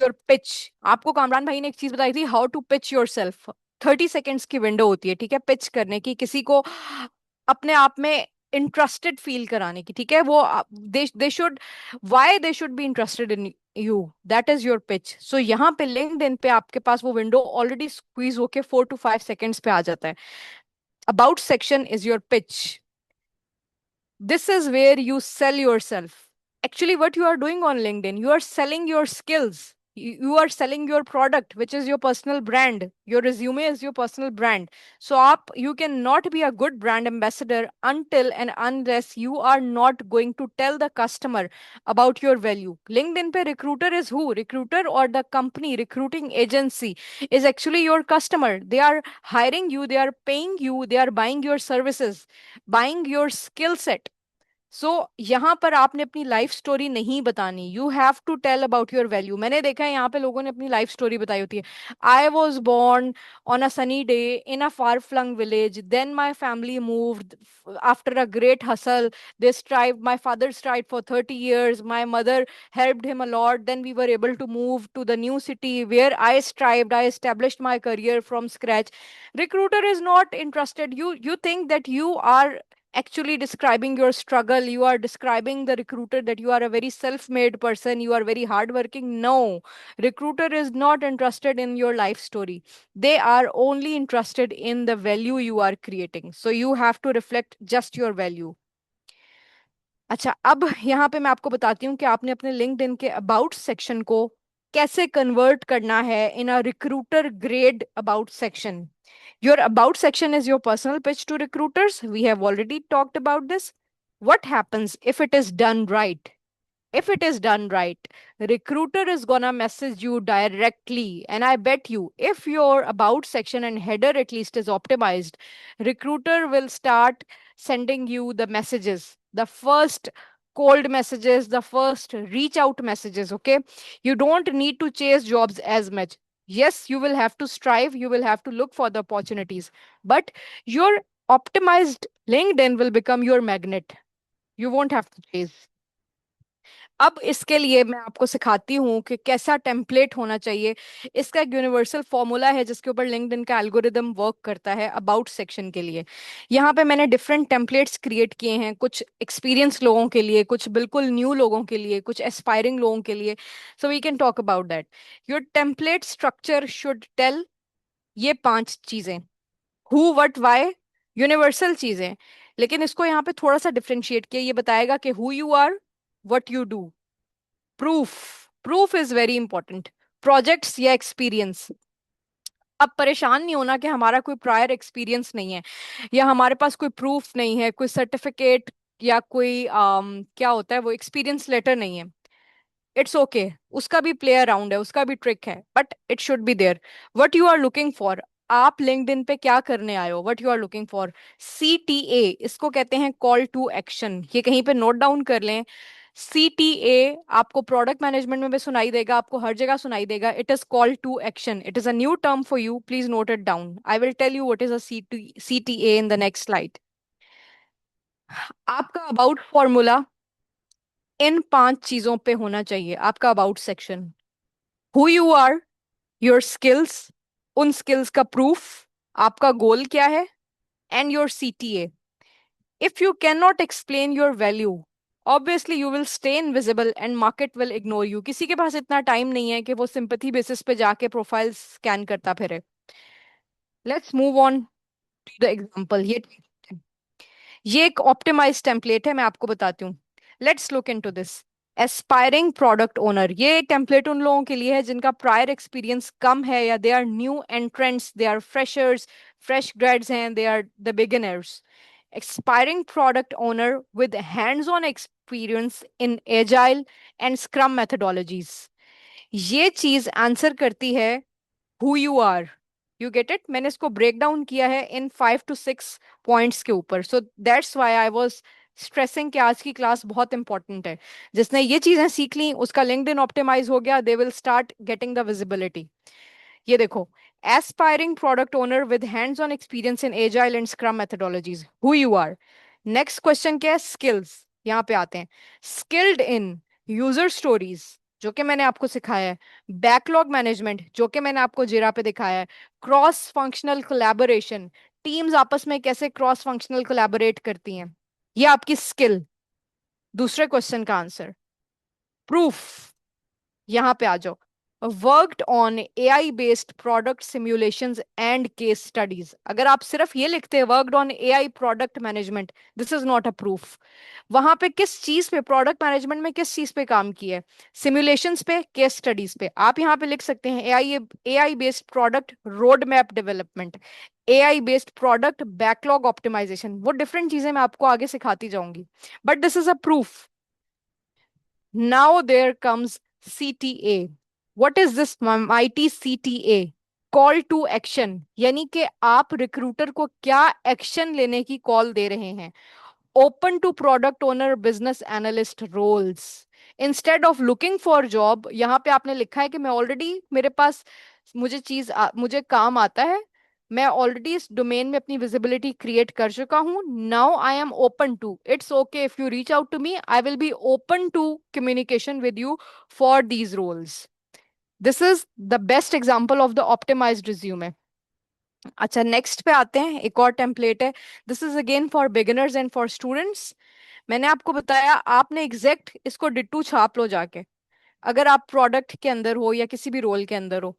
your pitch. आपको कामरान भाई ने एक चीज बताई थी, how to pitch yourself. 30 seconds की विंडो होती है, ठीक है, पिच करने की, किसी को अपने आप में इंटरेस्टेड फील कराने की, ठीक है। वो they should, why they should be interested in you, that is your pitch. So यहाँ पे लिंक्डइन पे आपके पास वो विंडो ऑलरेडी स्क्वीज होके 4 to 5 सेकेंड्स पे आ जाता है। About section is your pitch. This is where you sell yourself. Actually, what you are doing on LinkedIn, you are selling your skills. You are selling your product, which is your personal brand. Your resume is your personal brand. So you cannot be a good brand ambassador until and unless you are not going to tell the customer about your value. LinkedIn pe recruiter is who? Recruiter or the company, recruiting agency is actually your customer. They are hiring you, they are paying you, they are buying your services, buying your skill set. So यहाँ पर आपने अपनी life story नहीं बतानी, you have to tell about your value. मैंने देखा है यहाँ पे लोगों ने अपनी लाइफ स्टोरी बताई होती है। I was born on a sunny day in a far flung village, then my family moved after a great hustle. They strived, my father strived for 30 years, my mother helped him a lot, then we were able to move to the new city where I strived, I established my career from scratch. Recruiter is not interested. You think that you are actually describing your struggle, you are describing the recruiter that you are a very self made person, you are very hardworking. No, recruiter is not interested in your life story. They are only interested in the value you are creating. So you have to reflect just your value. अच्छा, अब यहाँ पे मैं आपको बताती हूँ कि आपने अपने लिंक्डइन के अबाउट सेक्शन को कैसे कन्वर्ट करना है in a recruiter grade about section. Your about section is your personal pitch to recruiters. We have already talked about this. What happens if it is done right? If it is done right, recruiter is gonna message you directly. And I bet you, if your about section and header at least is optimized, recruiter will start sending you the messages, the first cold messages, the first reach out messages. Okay, you don't need to chase jobs as much. Yes, you will have to strive, you will have to look for the opportunities, but your optimized LinkedIn will become your magnet. You won't have to chase. अब इसके लिए मैं आपको सिखाती हूँ कि कैसा template होना चाहिए। इसका एक यूनिवर्सल फॉर्मूला है जिसके ऊपर लिंक्डइन का एल्गोरिदम वर्क करता है अबाउट सेक्शन के लिए। यहाँ पे मैंने डिफरेंट टेम्पलेट्स क्रिएट किए हैं, कुछ एक्सपीरियंस लोगों के लिए, कुछ बिल्कुल न्यू लोगों के लिए, कुछ एस्पायरिंग लोगों के लिए। So we can talk about that. Your template structure should tell ये 5 चीजें: हु, व्हाट, व्हाई, यूनिवर्सल चीजें, लेकिन इसको यहाँ पे थोड़ा सा डिफरेंशिएट किया, ये बताएगा कि who you are, what you do. Proof, proof is very important. Projects या एक्सपीरियंस, अब परेशान नहीं होना कि हमारा कोई प्रायर एक्सपीरियंस नहीं है या हमारे पास कोई प्रूफ नहीं है, कोई सर्टिफिकेट या कोई क्या होता है वो एक्सपीरियंस लेटर नहीं है। इट्स ओके उसका भी प्ले अराउंड है, उसका भी ट्रिक है, but it should be there. What you are looking for, आप लिंक्डइन पे क्या करने आए हो, what you are looking for. CTA, इसको कहते हैं कॉल टू एक्शन, ये कहीं पे नोट डाउन कर लें। CTA आपको प्रोडक्ट मैनेजमेंट में भी सुनाई देगा, आपको हर जगह सुनाई देगा। It is call to action, it is a new term for you, please note it down. I will tell you what is a CTA in the next slide. आपका अबाउट फॉर्मूला इन 5 चीजों पे होना चाहिए, आपका about section. Who you are, your skills, उन skills का proof, आपका goal क्या है, and your CTA। If you can not explain your value, obviously you will stay invisible and market will ignore you. किसी के पास इतना टाइम नहीं है कि वो सिंपथी बेसिस पे जाके प्रोफाइल स्कैन करता फिरे। Let's move on to the example. ये एक ऑप्टिमाइज टेम्पलेट है, मैं आपको बताती हूँ। Let's look into this. Aspiring product owner, ये टेम्पलेट उन लोगों के लिए है जिनका प्रायर एक्सपीरियंस कम है, या they are new entrants, they are freshers, fresh grads हैं, they are the beginners. Expiring product owner with hands-on experience in agile and scrum methodologies, ये चीज आंसर करती है who you are. You get it, मैंने इसको break down किया है इन 5 to 6 points के ऊपर, so that's why I was stressing कि आज की क्लास बहुत इंपॉर्टेंट है। जिसने ये चीजें सीख ली उसका लिंक्डइन ऑप्टिमाइज हो गया, they will start getting the visibility. ये देखो, aspiring product owner with hands on experience in agile and scrum methodologies, who you are. Next question क्या है, स्किल्स, यहाँ पे आते हैं। स्किल्ड इन यूजर स्टोरीज, जो कि मैंने आपको सिखाया है। बैकलॉग मैनेजमेंट, जो कि मैंने आपको जीरा पे दिखाया है। क्रॉस फंक्शनल कोलैबोरेशन, टीम्स आपस में कैसे क्रॉस फंक्शनल कोलैबोरेट करती हैं, ये आपकी स्किल। दूसरे क्वेश्चन का आंसर, प्रूफ, यहाँ पे आ जाओ। Worked on AI based product simulations and case studies, अगर आप सिर्फ ये लिखते हैं worked on AI product management, this is not a proof. वहां पे किस चीज पे, प्रोडक्ट मैनेजमेंट में किस चीज पे काम किया है, सिमुलेशंस पे, केस स्टडीज पे। आप यहाँ पे लिख सकते हैं AI based product road map development, AI based product backlog optimization. वो डिफरेंट चीजें मैं आपको आगे सिखाती जाऊंगी, but this is a proof. Now there comes CTA. What is this mighty CTA? Call to action, यानी कि आप रिक्रूटर को क्या एक्शन लेने की कॉल दे रहे हैं। Open to product owner business analyst roles, instead of looking for job, यहाँ पे आपने लिखा है कि मैं ऑलरेडी, मेरे पास मुझे काम आता है, मैं ऑलरेडी इस डोमेन में अपनी विजिबिलिटी क्रिएट कर चुका हूं। Now I am open to, it's okay if you reach out to me, I will be open to communication with you for these roles. This is the best example of the optimized resume. अच्छा, next पे आते हैं, एक और template है। This is again for beginners and for students. मैंने आपको बताया, आपने एग्जैक्ट इसको डिट्टू छाप लो जाके, अगर आप प्रोडक्ट के अंदर हो या किसी भी रोल के अंदर हो।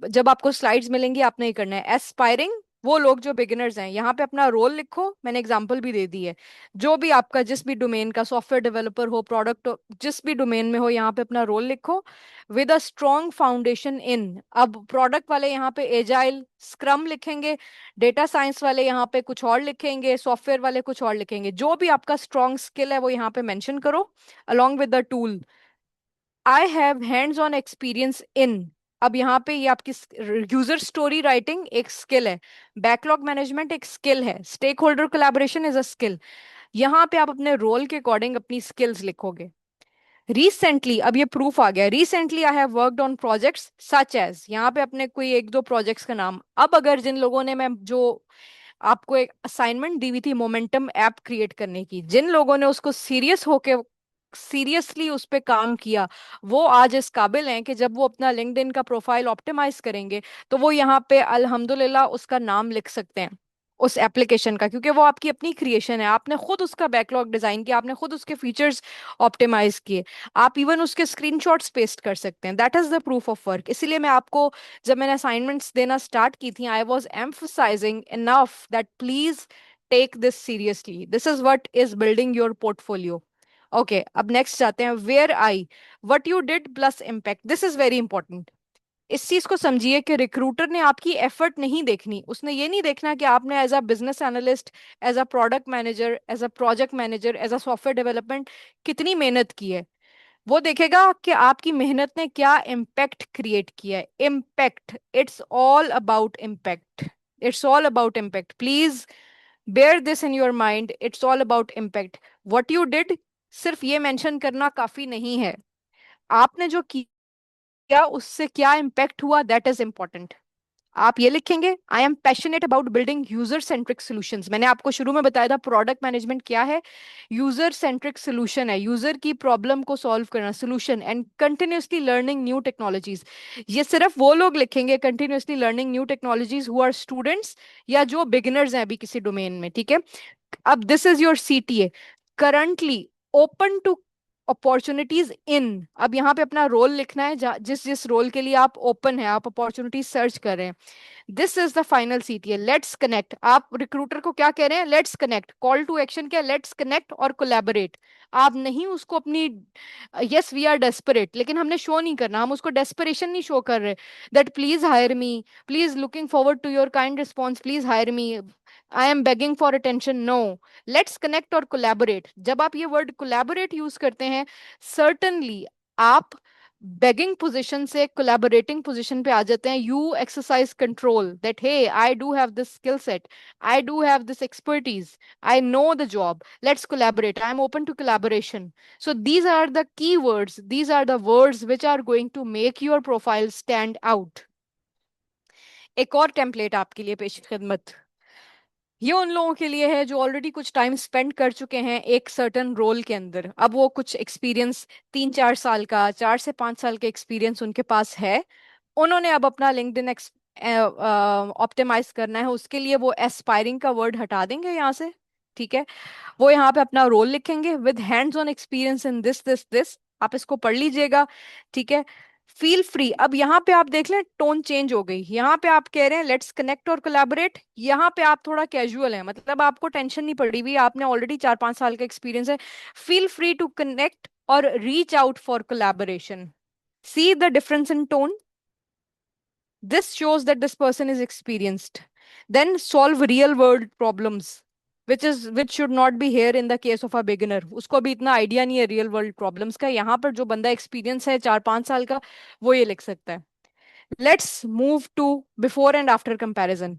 जब आपको स्लाइड्स मिलेंगी आपने ये करना है। एस्पायरिंग, वो लोग जो बिगिनर्स हैं, यहाँ पे अपना रोल लिखो, मैंने एग्जांपल भी दे दी है। जो भी आपका, जिस भी डोमेन का, सॉफ्टवेयर डेवलपर हो, प्रोडक्ट, जिस भी डोमेन में हो, यहाँ पे अपना रोल लिखो। विद अ स्ट्रॉन्ग फाउंडेशन इन, अब प्रोडक्ट वाले यहाँ पे एजाइल स्क्रम लिखेंगे, डेटा साइंस वाले यहाँ पे कुछ और लिखेंगे, सॉफ्टवेयर वाले कुछ और लिखेंगे। जो भी आपका स्ट्रॉन्ग स्किल है वो यहाँ पे मेंशन करो along with the tool. I have hands on experience in, अब यहाँ पे ये आपकी यूजर स्टोरी राइटिंग एक स्किल है, बैकलॉग मैनेजमेंट एक स्किल है, stakeholder collaboration is a skill. यहाँ पे आप अपने रोल के अकॉर्डिंग अपनी स्किल्स लिखोगे। रिसेंटली, अब ये प्रूफ आ गया, recently I have worked on projects such as, यहाँ पे अपने कोई एक दो प्रोजेक्ट्स का नाम। अब अगर जिन लोगों ने, मैं जो आपको एक असाइनमेंट दी हुई थी मोमेंटम ऐप क्रिएट करने की, जिन लोगों ने उसको सीरियस होके, सीरियसली उस पे काम किया, वो आज इस काबिल हैं कि जब वो अपना लिंक्डइन का प्रोफाइल ऑप्टिमाइज करेंगे तो वो यहाँ पे अल्हम्दुलिल्लाह उसका नाम लिख सकते हैं उस एप्लीकेशन का, क्योंकि वो आपकी अपनी क्रिएशन है, आपने खुद उसका बैकलॉग डिजाइन किया, आपने खुद उसके फीचर्स ऑप्टिमाइज किए। आप इवन उसके स्क्रीनशॉट्स पेस्ट कर सकते हैं, that is the proof of work. इसीलिए मैं आपको, जब मैंने असाइनमेंट्स देना स्टार्ट की थी, I was emphasising enough that please take this seriously, this is what is building your portfolio. Okay, अब नेक्स्ट जाते हैं, where I, what you did plus impact, this is very important. इस चीज को समझिए कि रिक्रूटर ने आपकी एफर्ट नहीं देखनी, उसने ये नहीं देखना कि आपने as a business analyst, as a product manager, as a project manager, as a software development कितनी मेहनत की है। वो देखेगा कि आपकी मेहनत ने क्या इम्पैक्ट क्रिएट किया है। Impact, it's all about impact, it's all about impact, please bear this in your mind, it's all about impact. What you did सिर्फ ये मेंशन करना काफी नहीं है, आपने जो किया उससे क्या इम्पैक्ट हुआ, दैट इज इंपॉर्टेंट। आप ये लिखेंगे, I am passionate about building user centric solutions. मैंने आपको शुरू में बताया था प्रोडक्ट मैनेजमेंट क्या है, यूजर सेंट्रिक सॉल्यूशन है, यूजर की प्रॉब्लम को सॉल्व करना, solution and continuously learning new technologies. ये सिर्फ वो लोग लिखेंगे continuously learning new technologies who are students या जो बिगिनर्स हैं अभी किसी डोमेन में, ठीक है। अब this is your CTA, currently open to opportunities in, अब यहाँ पे अपना रोल लिखना है, जिस जिस रोल के लिए आप ओपन है, आप अपॉर्चुनिटीज सर्च कर रहे हैं। This is the final CTA, let's connect. आप रिक्रूटर को क्या कह रहे हैं, let's connect, call to action क्या, लेट्स कनेक्ट और कोलैबोरेट। आप नहीं उसको अपनी, यस वी आर डेस्परेट, लेकिन हमने शो नहीं करना, हम उसको डेस्परेशन नहीं शो कर रहे, that please hire me, please looking forward to your kind response, please hire me, I am begging for attention, no. Let's connect और कोलैबोरेट, जब आप ये वर्ड कोलैबोरेट यूज करते हैं, सर्टनली आप बेगिंग पोजीशन से कोलैबोरेटिंग पोजीशन पे आ जाते हैं। You exercise control that hey I do have this skill set, I do have this expertise, I know the job, let's collaborate, I am open to collaboration. So these are the keywords, these are the words which are going to make your profile stand out. एक और template आपके लिए पेश खिदमत, ये उन लोगों के लिए है जो ऑलरेडी कुछ टाइम स्पेंड कर चुके हैं एक सर्टन रोल के अंदर। अब वो कुछ एक्सपीरियंस, 3-4 साल का, 4 से 5 साल का एक्सपीरियंस उनके पास है, उन्होंने अब अपना लिंक्डइन ऑप्टिमाइज करना है, उसके लिए वो एस्पायरिंग का वर्ड हटा देंगे यहाँ से, ठीक है। वो यहाँ पे अपना रोल लिखेंगे, with hands on experience in this this this, आप इसको पढ़ लीजिएगा, ठीक है। फील फ्री, अब यहाँ पे आप देख लें टोन चेंज हो गई, यहाँ पे आप कह रहे हैं लेट्स कनेक्ट और कोलैबोरेट, यहाँ पे आप थोड़ा कैजुअल हैं, मतलब आपको टेंशन नहीं पड़ी हुई, आपने ऑलरेडी 4-5 साल का एक्सपीरियंस है। फील फ्री टू कनेक्ट और reach out for collaboration. See the difference in tone, this shows that this person is experienced. Then solve real world problems, which should not be here in the case of a beginner, उसको भी इतना idea नहीं है real world problems का। यहाँ पर जो बंदा एक्सपीरियंस है 4-5 साल का, वो ये लिख सकता है। Let's move to before and after comparison.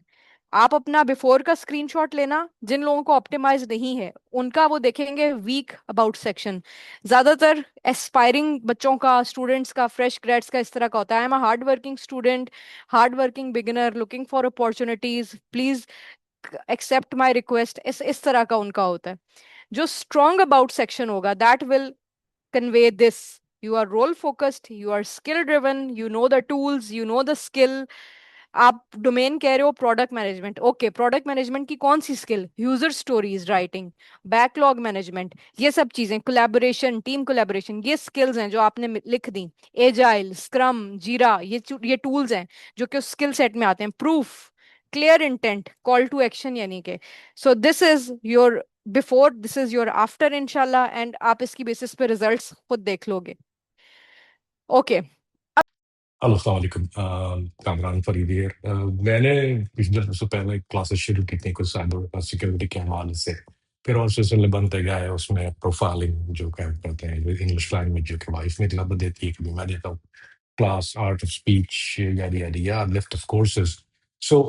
आप अपना बिफोर का स्क्रीनशॉट लेना, जिन लोगों को ऑप्टिमाइज नहीं है उनका वो देखेंगे वीक अबाउट सेक्शन, ज्यादातर एस्पायरिंग बच्चों का, स्टूडेंट्स का, फ्रेश ग्रेड्स का इस तरह का होता है। I am a hard working student, hard working beginner looking for opportunities, please accept my request, इस तरह का उनका होता है। जो स्ट्रॉन्ग अबाउट सेक्शन होगा that will convey this, you are role focused, you are skill driven, you know the tools, you know the skill। आप domain कह रहे हो product management, okay, product management की कौन सी skill, user stories writing, backlog management, ये सब चीजें, कोलैबोरेशन, टीम कोलैबोरेशन, ये स्किल्स हैं जो आपने लिख दी। एजाइल, स्क्रम, जीरा, ये टूल्स हैं जो कि उस स्किल सेट में आते हैं। Proof, clear intent, call to action, यानी कि so this is your before, this is your after इंशाल्लाह, एंड आप इसकी बेसिस पे रिजल्ट्स खुद देख लोगे। ओके, हेलो अस्सलाम वालेकुम, कामरान फरीद हियर। मैंने कुछ दिनों से पहले क्लासेस शुरू की थी कुछ साइबर सिक्योरिटी के हवाले से। फिर और सिलसिले बनते गए, उसमें प्रोफाइलिंग जो क्या करते हैं, इंग्लिश लैंग्वेज जो कि वाइफ में क्लब देती है, कभी मैं देता हूँ class, art of speech, yada yada yeah, lift of courses. So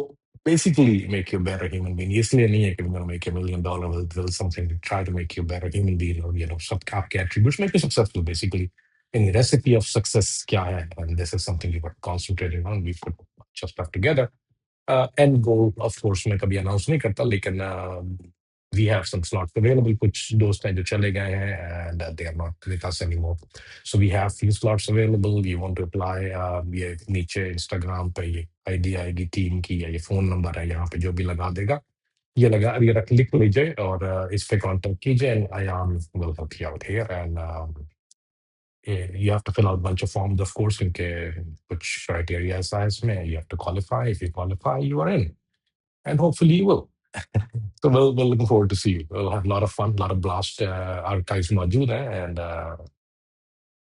basically make you a better human being. इसलिए नहीं है कि I'm going to make $1 million, will something to try to make you a better human being, or सब आपके attributes make you successful basically. And the recipe of success क्या है, and this is something you got concentrated on. We put bunch of stuff together. End goal of course मैं कभी announce नहीं करता, लेकिन we have some slots available. कुछ दोस्त हैं जो चले गए हैं and they are not with us anymore. So we have few slots available. You want to apply, ये नीचे Instagram पे ये ID आएगी टीम की, या ये फोन नंबर है, यहाँ पे जो भी लगा देगा, ये लगा, ये रख लिख लीजिए और इस पे कांटेक्ट कीजिए, and I am will help you out here. And you have to fill out a bunch of forms, of course, क्योंकि कुछ criteria है इसमें, you have to qualify. If you qualify, you are in, and hopefully you will. So we're looking forward to see you. We'll have a lot of fun, a lot of blast. Archives मौजूद हैं, and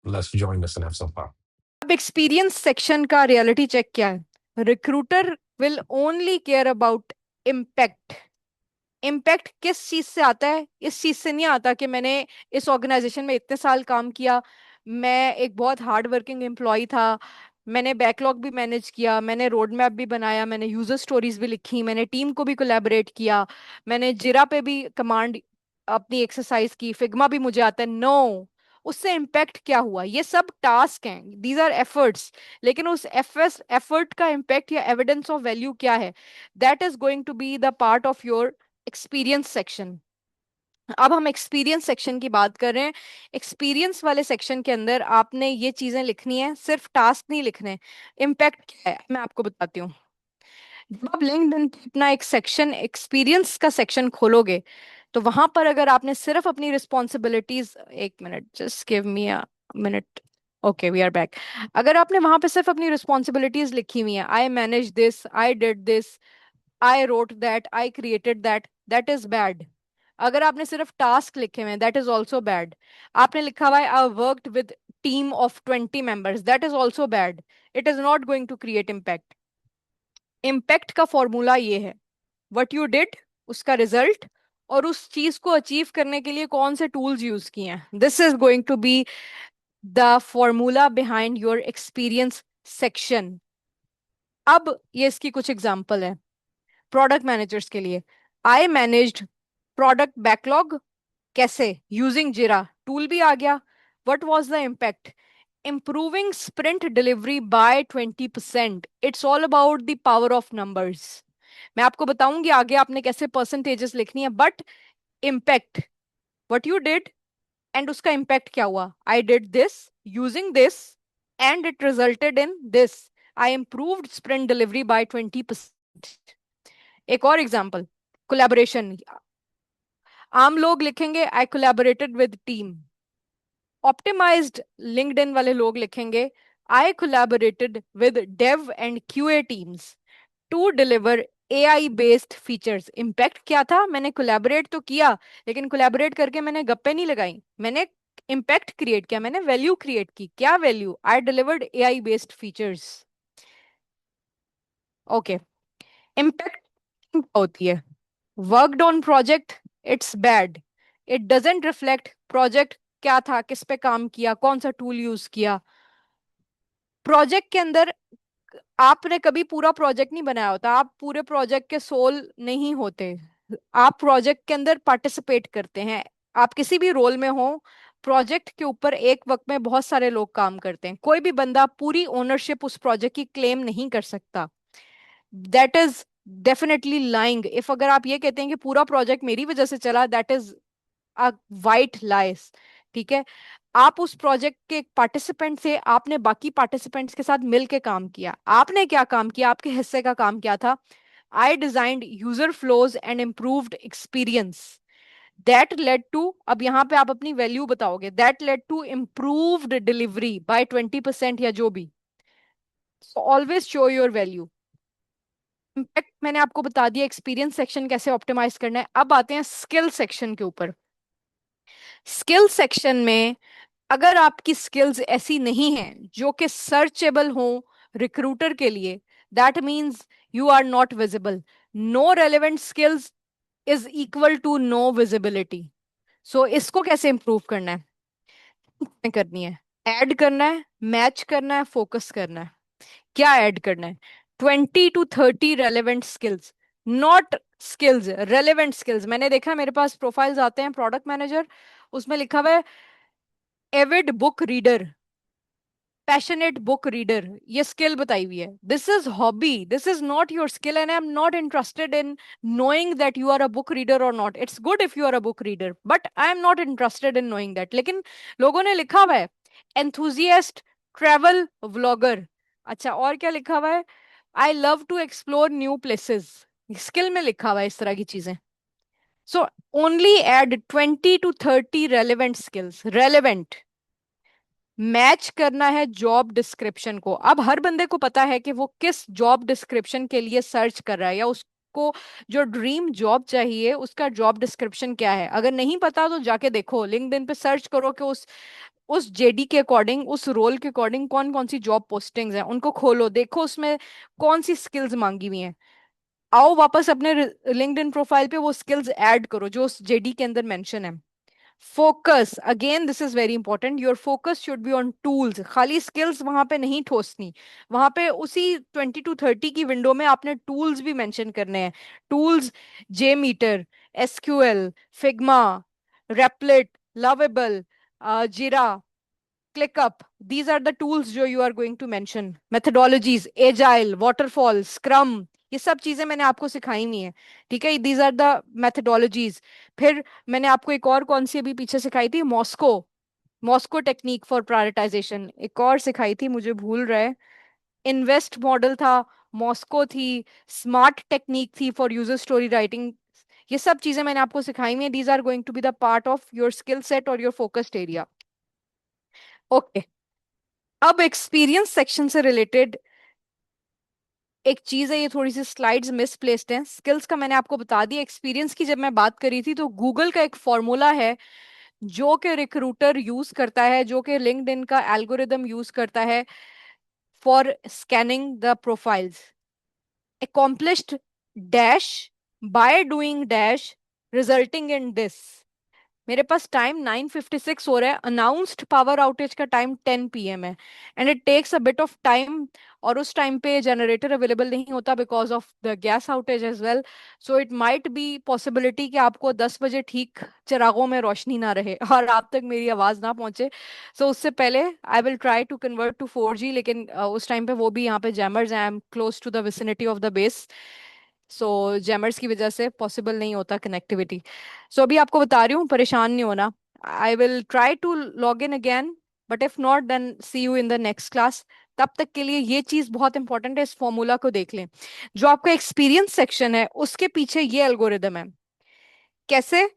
let's join us and have some fun. अब experience section का reality check क्या है? Recruiter will only care about impact. Impact किस चीज से आता है? इस चीज से नहीं आता कि मैंने इस ऑर्गेनाइजेशन में इतने साल काम किया, मैं एक बहुत हार्ड वर्किंग एम्प्लॉय था, मैंने बैकलॉग भी मैनेज किया, मैंने रोड मैप भी बनाया, मैंने यूजर स्टोरीज भी लिखी, मैंने टीम को भी कोलैबोरेट किया, मैंने जिरा पे भी कमांड अपनी एक्सरसाइज की, फिग्मा भी मुझे आता है। नो, उससे इम्पैक्ट क्या हुआ? ये सब टास्क हैं, दीज आर एफर्ट्स, लेकिन उस एफर्ट का इम्पैक्ट या एविडेंस ऑफ वैल्यू क्या है? That is going to be the part of your experience section. अब हम एक्सपीरियंस सेक्शन की बात कर रहे हैं। एक्सपीरियंस वाले सेक्शन के अंदर आपने ये चीजें लिखनी है, सिर्फ टास्क नहीं लिखने। इम्पैक्ट क्या है मैं आपको बताती हूँ। जब आप लिंक्डइन पे अपना एक सेक्शन, एक्सपीरियंस का सेक्शन खोलोगे, तो वहां पर अगर आपने सिर्फ अपनी रिस्पॉन्सिबिलिटीज, एक minute, just give me a minute, okay we are back. अगर आपने वहां पे सिर्फ अपनी रिस्पॉन्सिबिलिटीज लिखी हुई है, I manage this, I did this, I wrote that, I created that, that is bad. अगर आपने सिर्फ टास्क लिखे हुए हैं, दैट इज ऑल्सो बैड। आपने लिखा हुआ है I worked with team of 20 members, that is also bad. It is not going to create impact. Impact का फॉर्मूला ये है, व्हाट यू डिड, उसका रिजल्ट, और उस चीज को अचीव करने के लिए कौन से टूल्स यूज किए हैं। This is going to be the formula behind your experience section. अब ये इसकी कुछ एग्जांपल है प्रोडक्ट मैनेजर्स के लिए। आई मैनेज्ड प्रोडक्ट बैकलॉग, कैसे? यूजिंग जिरा, टूल भी आ गया। What was the impact? improving sprint delivery by 20%. It's all about the power of numbers. मैं आपको बताऊंगी आगे आपने कैसे परसेंटेजेस लिखनी है, but impact, what you did and उसका इम्पैक्ट क्या हुआ? I did this using this and it resulted in this, I improved sprint delivery by 20%। एक और एग्जांपल, कोलैबोरेशन। आम लोग लिखेंगे I collaborated with team. Optimized LinkedIn वाले लोग लिखेंगे I collaborated with dev and QA teams to deliver AI based features. Impact क्या था? मैंने कोलैबोरेट तो किया, लेकिन कोलैबोरेट करके मैंने गप्पे नहीं लगाई, मैंने इम्पैक्ट क्रिएट किया, मैंने वैल्यू क्रिएट की। क्या वैल्यू? आई delivered AI based features. Okay, impact होती है worked on project, it's bad, it doesn't reflect project क्या था, किस पे काम किया, कौन सा टूल यूज किया। प्रोजेक्ट के अंदर आपने कभी पूरा प्रोजेक्ट नहीं बनाया होता, आप पूरे प्रोजेक्ट के सोल नहीं होते, आप प्रोजेक्ट के अंदर पार्टिसिपेट करते हैं। आप किसी भी रोल में हो, प्रोजेक्ट के ऊपर एक वक्त में बहुत सारे लोग काम करते हैं, कोई भी बंदा पूरी ओनरशिप उस प्रोजेक्ट की क्लेम नहीं कर सकता। That is definitely lying. If अगर आप ये कहते हैं कि पूरा प्रोजेक्ट मेरी वजह से चला, दैट इज अ वाइट लाइस। ठीक है, आप उस प्रोजेक्ट के पार्टिसिपेंट से, आपने बाकी पार्टिसिपेंट्स के साथ मिलके काम किया। आपने क्या काम किया? आपके हिस्से का काम क्या था? I designed user flows and improved experience, that led to, अब यहां पे आप अपनी वैल्यू बताओगे, that led to improved delivery by 20% या जो भी। So always show your value. Impact मैंने आपको बता दिया, एक्सपीरियंस सेक्शन कैसे ऑप्टिमाइज करना है। अब आते हैं स्किल सेक्शन के ऊपर। स्किल सेक्शन में अगर आपकी स्किल्स ऐसी नहीं हैं जो कि सर्चेबल हो रिक्रूटर के लिए, that means you are not visible. No relevant skills is equal to no visibility. So इसको कैसे इंप्रूव करना है? करनी है, ऐड करना है, मैच करना है, फोकस करना है। क्या ऐड करना है? 20 to 30 relevant skills, not skills, relevant skills. मैंने देखा मेरे पास प्रोफाइल्स आते हैं प्रोडक्ट मैनेजर, उसमें लिखा हुआ है avid book reader, passionate book reader, ये स्किल बताई हुई है। This is hobby, this is not your skill, and I am not interested in knowing that you are a book reader और not. It's good if you are a book reader, but I am not interested in knowing that. लेकिन लोगों ने लिखा हुआ है enthusiast travel vlogger. अच्छा, और क्या लिखा हुआ है? I love to explore new places. Skill में लिखा हुआ है इस तरह की चीजें। So only add 20 to 30 relevant skills. Relevant match करना है जॉब डिस्क्रिप्शन को। अब हर बंदे को पता है कि वो किस जॉब डिस्क्रिप्शन के लिए सर्च कर रहा है या उसको आपको जो ड्रीम जॉब चाहिए उसका जॉब डिस्क्रिप्शन क्या है। अगर नहीं पता तो जाके देखो, लिंक्डइन पे सर्च करो कि उस जेडी के अकॉर्डिंग, उस रोल के अकॉर्डिंग कौन कौन सी जॉब पोस्टिंग्स हैं, उनको खोलो, देखो उसमें कौन सी स्किल्स मांगी हुई हैं। आओ वापस अपने लिंक्डइन प्रोफाइल पे वो स्किल्स ऐड करो जो उस जेडी के अंदर मेंशन है। Focus, again this is very important, your focus should be on tools. खाली स्किल्स वहां पे नहीं ठोसनी, वहां पे उसी 20 to 30 की विंडो में आपने टूल्स भी मेंशन करने हैं। Tools, JMeter, SQL, Figma, Replit, Lovable, Jira, ClickUp. These are the tools जो you are going to mention. Methodologies, Agile, Waterfall, Scrum, ये सब चीजें मैंने आपको सिखाई हुई हैं। ठीक है, these are the methodologies. फिर मैंने आपको एक और कौन सी अभी पीछे सिखाई थी, Moscow, Moscow technique for prioritization. एक और सिखाई थी, मुझे भूल रहा है, इन्वेस्ट मॉडल था, मॉस्को थी, स्मार्ट टेक्निक थी फॉर यूजर स्टोरी राइटिंग। ये सब चीजें मैंने आपको सिखाई हुई हैं। These are going to be the part of your skill set और योर फोकस्ड एरिया। ओके, अब एक्सपीरियंस सेक्शन से रिलेटेड एक चीज है, ये थोड़ी सी स्लाइड्स मिसप्लेस्ड हैं। स्किल्स का मैंने आपको बता दिया, एक्सपीरियंस की जब मैं बात करी थी तो गूगल का एक फॉर्मूला है जो कि रिक्रूटर यूज करता है, जो कि लिंक्डइन का एल्गोरिदम यूज करता है for scanning the profiles. accomplished dash by doing dash resulting in this. मेरे पास टाइम 9:56 हो रहा है, अनाउंस्ड पावर आउटेज का टाइम 10 PM है, and it takes a bit of time. और उस टाइम पे जनरेटर अवेलेबल नहीं होता because of the gas outage as well. So it might be possibility कि आपको 10 बजे ठीक चिरागों में रोशनी ना रहे और आप तक मेरी आवाज ना पहुंचे। सो उससे पहले I will try to convert to 4G, लेकिन उस टाइम पे वो भी यहाँ पे जैमर्स हैं, I am close to the vicinity of the base. So jammers की वजह से पॉसिबल नहीं होता कनेक्टिविटी। सो अभी आपको बता रही हूँ, परेशान नहीं होना। I will try to log in again, but if not then see you in the next class. तब तक के लिए ये चीज बहुत इंपॉर्टेंट है, इस फॉर्मूला को देख लें। जो आपका एक्सपीरियंस सेक्शन है उसके पीछे ये एल्गोरिदम है। कैसे?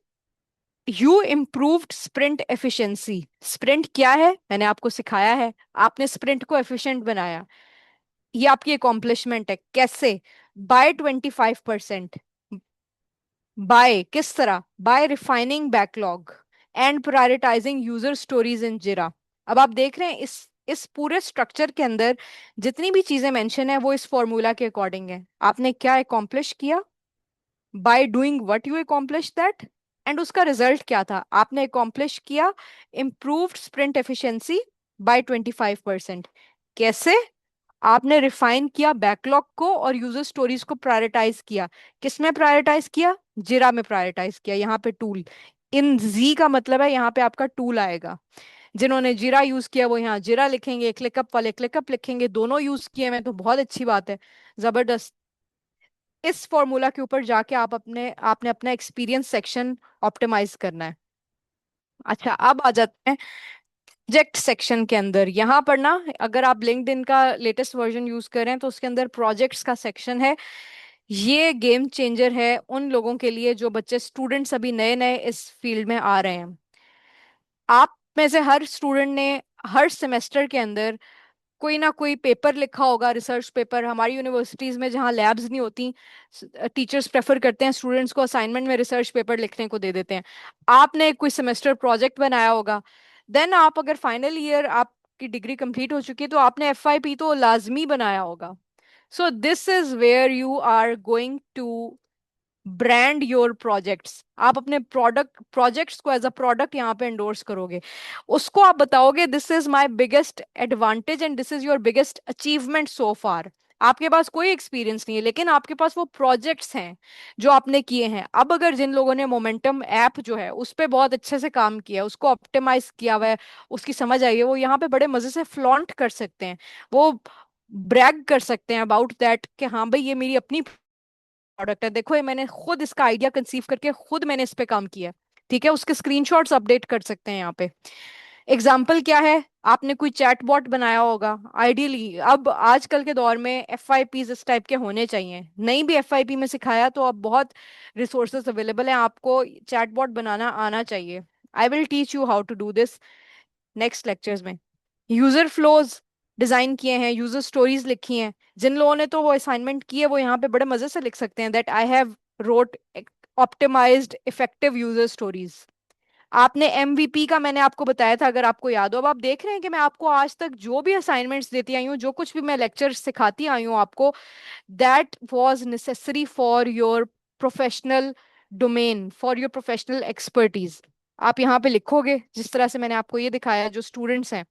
You improved sprint efficiency. Sprint क्या है मैंने आपको सिखाया है, आपने स्प्रिंट को एफिशिएंट बनाया, ये आपकी अकॉम्प्लिशमेंट है। कैसे? बाय 25%। बाय किस तरह? By refining backlog and prioritizing user stories in Jira. अब आप देख रहे हैं इस पूरे स्ट्रक्चर के अंदर जितनी भी चीजें मेंशन है वो इस फॉर्मूला के अकॉर्डिंग है। आपने क्या अकॉम्प्लिश किया, by doing what you accomplish that, and उसका रिजल्ट क्या था? आपने अकॉम्प्लिश किया इम्प्रूव्ड स्प्रिंट एफिशिएंसी बाय 25%। कैसे? आपने रिफाइन किया बैकलॉग को और यूजर स्टोरीज को प्रायोरिटाइज किया। किसमें प्रायोरिटाइज किया? जिरा में प्रायोरिटाइज किया। यहाँ पे टूल, इन जी का मतलब है यहाँ पे आपका टूल आएगा। जिन्होंने जिरा यूज किया वो यहाँ जिरा लिखेंगे, क्लिकअप वाले क्लिकअप लिखेंगे। दोनों यूज किए मैं तो बहुत अच्छी बात है, जबरदस्त। इस फॉर्मूला के ऊपर जाके आपने अपना एक्सपीरियंस सेक्शन ऑप्टिमाइज करना है। अच्छा, अब आ जाते हैं प्रोजेक्ट सेक्शन के अंदर। यहाँ पर ना, अगर आप लिंक्डइन का लेटेस्ट वर्जन यूज करें तो उसके अंदर प्रोजेक्ट्स का सेक्शन है। ये गेम चेंजर है उन लोगों के लिए जो बच्चे स्टूडेंट्स अभी नए नए इस फील्ड में आ रहे हैं। आप में से हर स्टूडेंट ने हर सेमेस्टर के अंदर कोई ना कोई पेपर लिखा होगा, रिसर्च पेपर। हमारी यूनिवर्सिटीज में जहाँ लैब्स नहीं होती, टीचर्स प्रेफर करते हैं स्टूडेंट्स को असाइनमेंट में रिसर्च पेपर लिखने को दे देते हैं। आपने कोई सेमेस्टर प्रोजेक्ट बनाया होगा। देन आप अगर फाइनल ईयर आपकी डिग्री कंप्लीट हो चुकी है तो आपने FYP तो लाजमी बनाया होगा। So this is where you are going to brand your projects. आप अपने प्रोजेक्ट्स को एज अ प्रोडक्ट यहाँ पे एंडोर्स करोगे। उसको आप बताओगे this is my biggest advantage and this is your biggest achievement so far. आपके पास कोई एक्सपीरियंस नहीं है लेकिन आपके पास वो प्रोजेक्ट्स हैं जो आपने किए हैं। अब अगर जिन लोगों ने मोमेंटम ऐप जो है उस पर बहुत अच्छे से काम किया, उसको ऑप्टिमाइज किया हुआ है, उसकी समझ आई है, वो यहाँ पे बड़े मजे से फ्लॉन्ट कर सकते हैं। वो ब्रैग कर सकते हैं अबाउट दैट कि हाँ भाई ये मेरी अपनी प्रोडक्ट है, देखो ये मैंने खुद इसका आइडिया कंसीव करके खुद मैंने इस पे काम किया। ठीक है, उसके स्क्रीनशॉट्स अपडेट कर सकते हैं यहाँ पे। एग्जाम्पल क्या है? आपने कोई चैटबॉट बनाया होगा आइडियली। अब आजकल के दौर में FYPs इस टाइप के होने चाहिए। नहीं भी FYP में सिखाया तो अब बहुत रिसोर्सेज अवेलेबल हैं, आपको चैटबॉट बनाना आना चाहिए। I will teach you how to do this next lectures में। यूजर फ्लोज, डिजाइन किए हैं, यूजर स्टोरीज लिखी हैं। जिन लोगों ने तो वो असाइनमेंट की है वो यहाँ पे बड़े मजे से लिख सकते हैं that I have wrote optimized effective user stories. आपने एमवीपी का मैंने आपको बताया था, अगर आपको याद हो। अब आप देख रहे हैं कि मैं आपको आज तक जो भी असाइनमेंट्स देती आई हूँ, जो कुछ भी मैं लेक्चर सिखाती आई हूँ आपको, that was necessary for your professional domain, for your professional expertise. आप यहाँ पे लिखोगे जिस तरह से मैंने आपको ये दिखाया, जो स्टूडेंट्स हैं।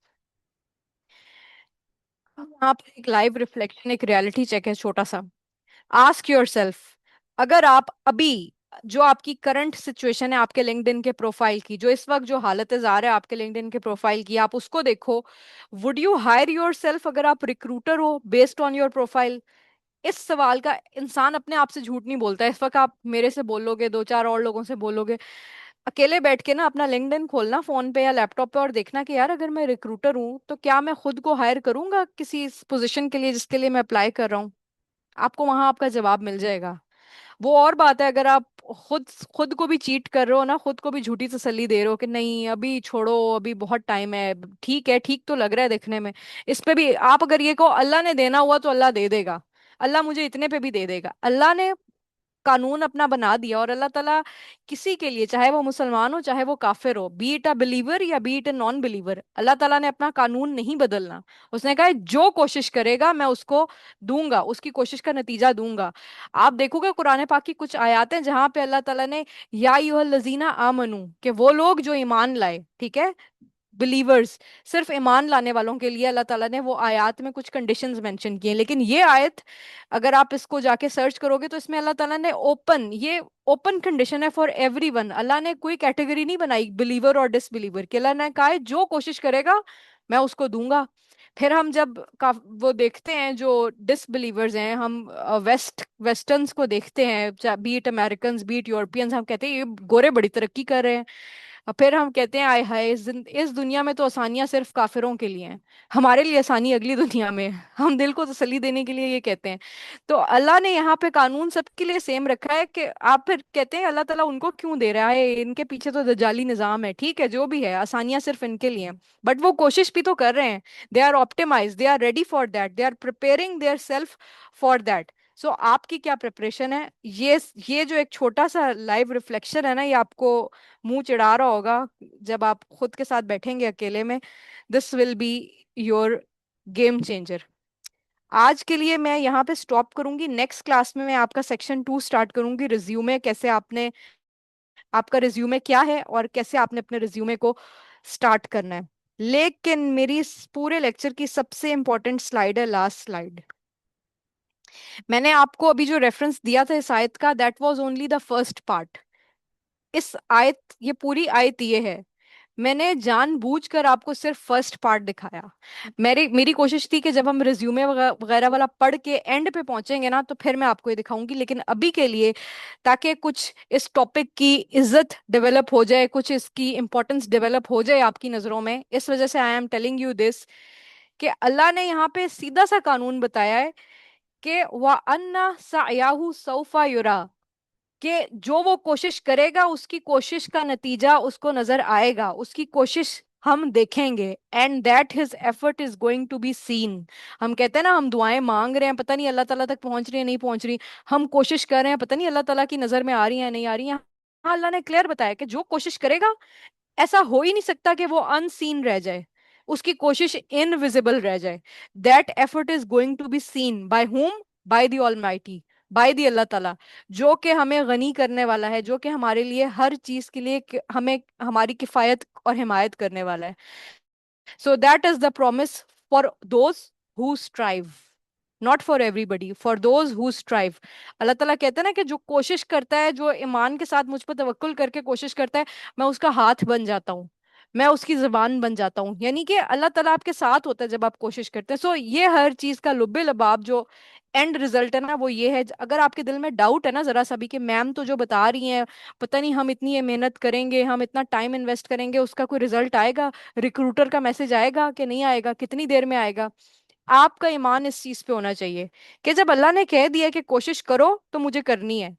यहाँ पे एक लाइव रिफ्लेक्शन, एक रियलिटी चेक है छोटा सा। आस्क योर सेल्फ, अगर आप अभी जो आपकी करंट सिचुएशन है आपके लिंक्डइन के प्रोफाइल की, जो इस वक्त जो हालत जार है आपके लिंक्डइन के प्रोफाइल की, आप उसको देखो। Would you hire your self अगर आप रिक्रूटर हो बेस्ड ऑन योर प्रोफाइल? इस सवाल का इंसान अपने आप से झूठ नहीं बोलता। इस वक्त आप मेरे से बोलोगे, दो चार और लोगों से बोलोगे, अकेले बैठ के ना अपना लिंक्डइन खोलना फोन पे या लैपटॉप पे और देखना कि यार अगर मैं रिक्रूटर हूँ तो क्या मैं खुद को हायर करूंगा किसी पोजीशन के लिए जिसके लिए मैं अप्लाई कर रहा हूँ? आपको वहां आपका जवाब मिल जाएगा। वो और बात है अगर आप खुद खुद को भी चीट कर रहे हो ना, खुद को भी झूठी तसल्ली दे रहे हो कि नहीं अभी छोड़ो, अभी बहुत टाइम है, ठीक है, ठीक तो लग रहा है देखने में। इस पे भी आप अगर ये कहो अल्लाह ने देना हुआ तो अल्लाह दे देगा, अल्लाह मुझे इतने पे भी दे देगा। अल्लाह ने कानून अपना बना दिया, और अल्लाह ताला किसी के लिए, चाहे वो मुसलमान हो चाहे वो काफिर हो, बी इट अ बिलीवर या be it a non believer, Allah ताला ने अपना कानून नहीं बदलना। उसने कहा है, जो कोशिश करेगा मैं उसको दूंगा, उसकी कोशिश का नतीजा दूंगा। आप देखोगे कुरान पाक की कुछ आयत हैं जहां पे अल्लाह ताला ने या अय्युहल लजीना आमनू, कि वो लोग जो ईमान लाए, ठीक है, बिलीवर्स, सिर्फ ईमान लाने वालों के लिए अल्लाह ताला ने वो आयत में कुछ कंडीशंस मेंशन किए हैं। लेकिन ये आयत अगर आप इसको जाके सर्च करोगे तो इसमें अल्लाह ताला ने ओपन, ये ओपन कंडीशन है फॉर एवरीवन। अल्लाह ने कोई कैटेगरी नहीं बनाई बिलीवर और डिसबिलीवर की। अल्लाह ने कहा है जो कोशिश करेगा मैं उसको दूंगा। फिर हम जब वो देखते हैं जो डिसबिलीवर्स हैं, हम वेस्टर्न्स को देखते हैं, बीट अमेरिकन बीट यूरोपियंस, हम कहते हैं ये गोरे बड़ी तरक्की कर रहे हैं। और फिर हम कहते हैं आय हाय, इस दुनिया में तो आसानियां सिर्फ काफिरों के लिए हैं, हमारे लिए आसानी अगली दुनिया में है। हम दिल को तसल्ली देने के लिए ये कहते हैं। तो अल्लाह ने यहाँ पे कानून सबके लिए सेम रखा है। कि आप फिर कहते हैं अल्लाह ताला उनको क्यों दे रहा है, इनके पीछे तो दज्जाली निजाम है, ठीक है जो भी है, आसानियां सिर्फ इनके लिए हैं। बट वो कोशिश भी तो कर रहे हैं। They are optimize, they are ready for that, they are preparing their self for that. So आपकी क्या प्रिपरेशन है? ये जो एक छोटा सा लाइव रिफ्लेक्शन है ना, ये आपको मुंह चिढ़ा रहा होगा जब आप खुद के साथ बैठेंगे अकेले में। This will be your game changer. आज के लिए मैं यहाँ पे स्टॉप करूंगी। नेक्स्ट क्लास में मैं आपका सेक्शन 2 स्टार्ट करूंगी, रिज्यूमे कैसे आपने, आपका रिज्यूमे क्या है और कैसे आपने अपने रिज्यूमे को स्टार्ट करना है। लेकिन मेरी इस पूरे लेक्चर की सबसे इंपॉर्टेंट स्लाइड है लास्ट स्लाइड। मैंने आपको अभी जो रेफरेंस दिया था इस आयत का, that was only the first part. इस आयत, ये पूरी आयत ये है, मैंने जानबूझकर आपको सिर्फ फर्स्ट पार्ट दिखाया। मेरी मेरी कोशिश थी कि जब हम रिज्यूमे वगैरह वाला पढ़ के एंड पे पहुंचेंगे ना तो फिर मैं आपको ये दिखाऊंगी। लेकिन अभी के लिए, ताकि कुछ इस टॉपिक की इज्जत डेवलप हो जाए, कुछ इसकी इंपॉर्टेंस डेवलप हो जाए आपकी नजरों में, इस वजह से I am telling you this, कि अल्लाह ने यहाँ पे सीधा सा कानून बताया है कि वा अन्ना सअयाहु सौफा युरा, कि जो वो कोशिश करेगा उसकी कोशिश का नतीजा उसको नजर आएगा, उसकी कोशिश हम देखेंगे। And that his effort is going to be seen. हम कहते हैं ना, हम दुआएं मांग रहे हैं, पता नहीं अल्लाह ताला तक पहुंच रही है नहीं पहुंच रही, हम कोशिश कर रहे हैं, पता नहीं अल्लाह ताला की नजर में आ रही है नहीं आ रही है। हाँ, अल्लाह ने क्लियर बताया कि जो कोशिश करेगा, ऐसा हो ही नहीं सकता कि वो अनसीन रह जाए, उसकी कोशिश इनविजिबल रह जाए। That effort is going to be seen by whom, by the almighty, by the Allah ताला, जो कि हमें गनी करने वाला है, जो कि हमारे लिए हर चीज के लिए हमें हमारी किफायत और हिमायत करने वाला है। So that is the promise for those who strive, not for everybody, for those who strive. Allah ताला कहते हैं ना कि जो कोशिश करता है, जो ईमान के साथ मुझ पर तवक्कुल करके कोशिश करता है, मैं उसका हाथ बन जाता हूँ, मैं उसकी जुबान बन जाता हूँ। यानी कि अल्लाह ताला आपके साथ होता है जब आप कोशिश करते हैं। सो ये हर चीज का लुब्बे लबाब जो एंड रिजल्ट है ना, वो ये है। अगर आपके दिल में डाउट है ना जरा सा भी कि मैम तो जो बता रही हैं, पता नहीं हम इतनी ये मेहनत करेंगे, हम इतना टाइम इन्वेस्ट करेंगे, उसका कोई रिजल्ट आएगा, रिक्रूटर का मैसेज आएगा कि नहीं आएगा, कितनी देर में आएगा, आपका ईमान इस चीज पे होना चाहिए कि जब अल्लाह ने कह दिया कि कोशिश करो तो मुझे करनी है,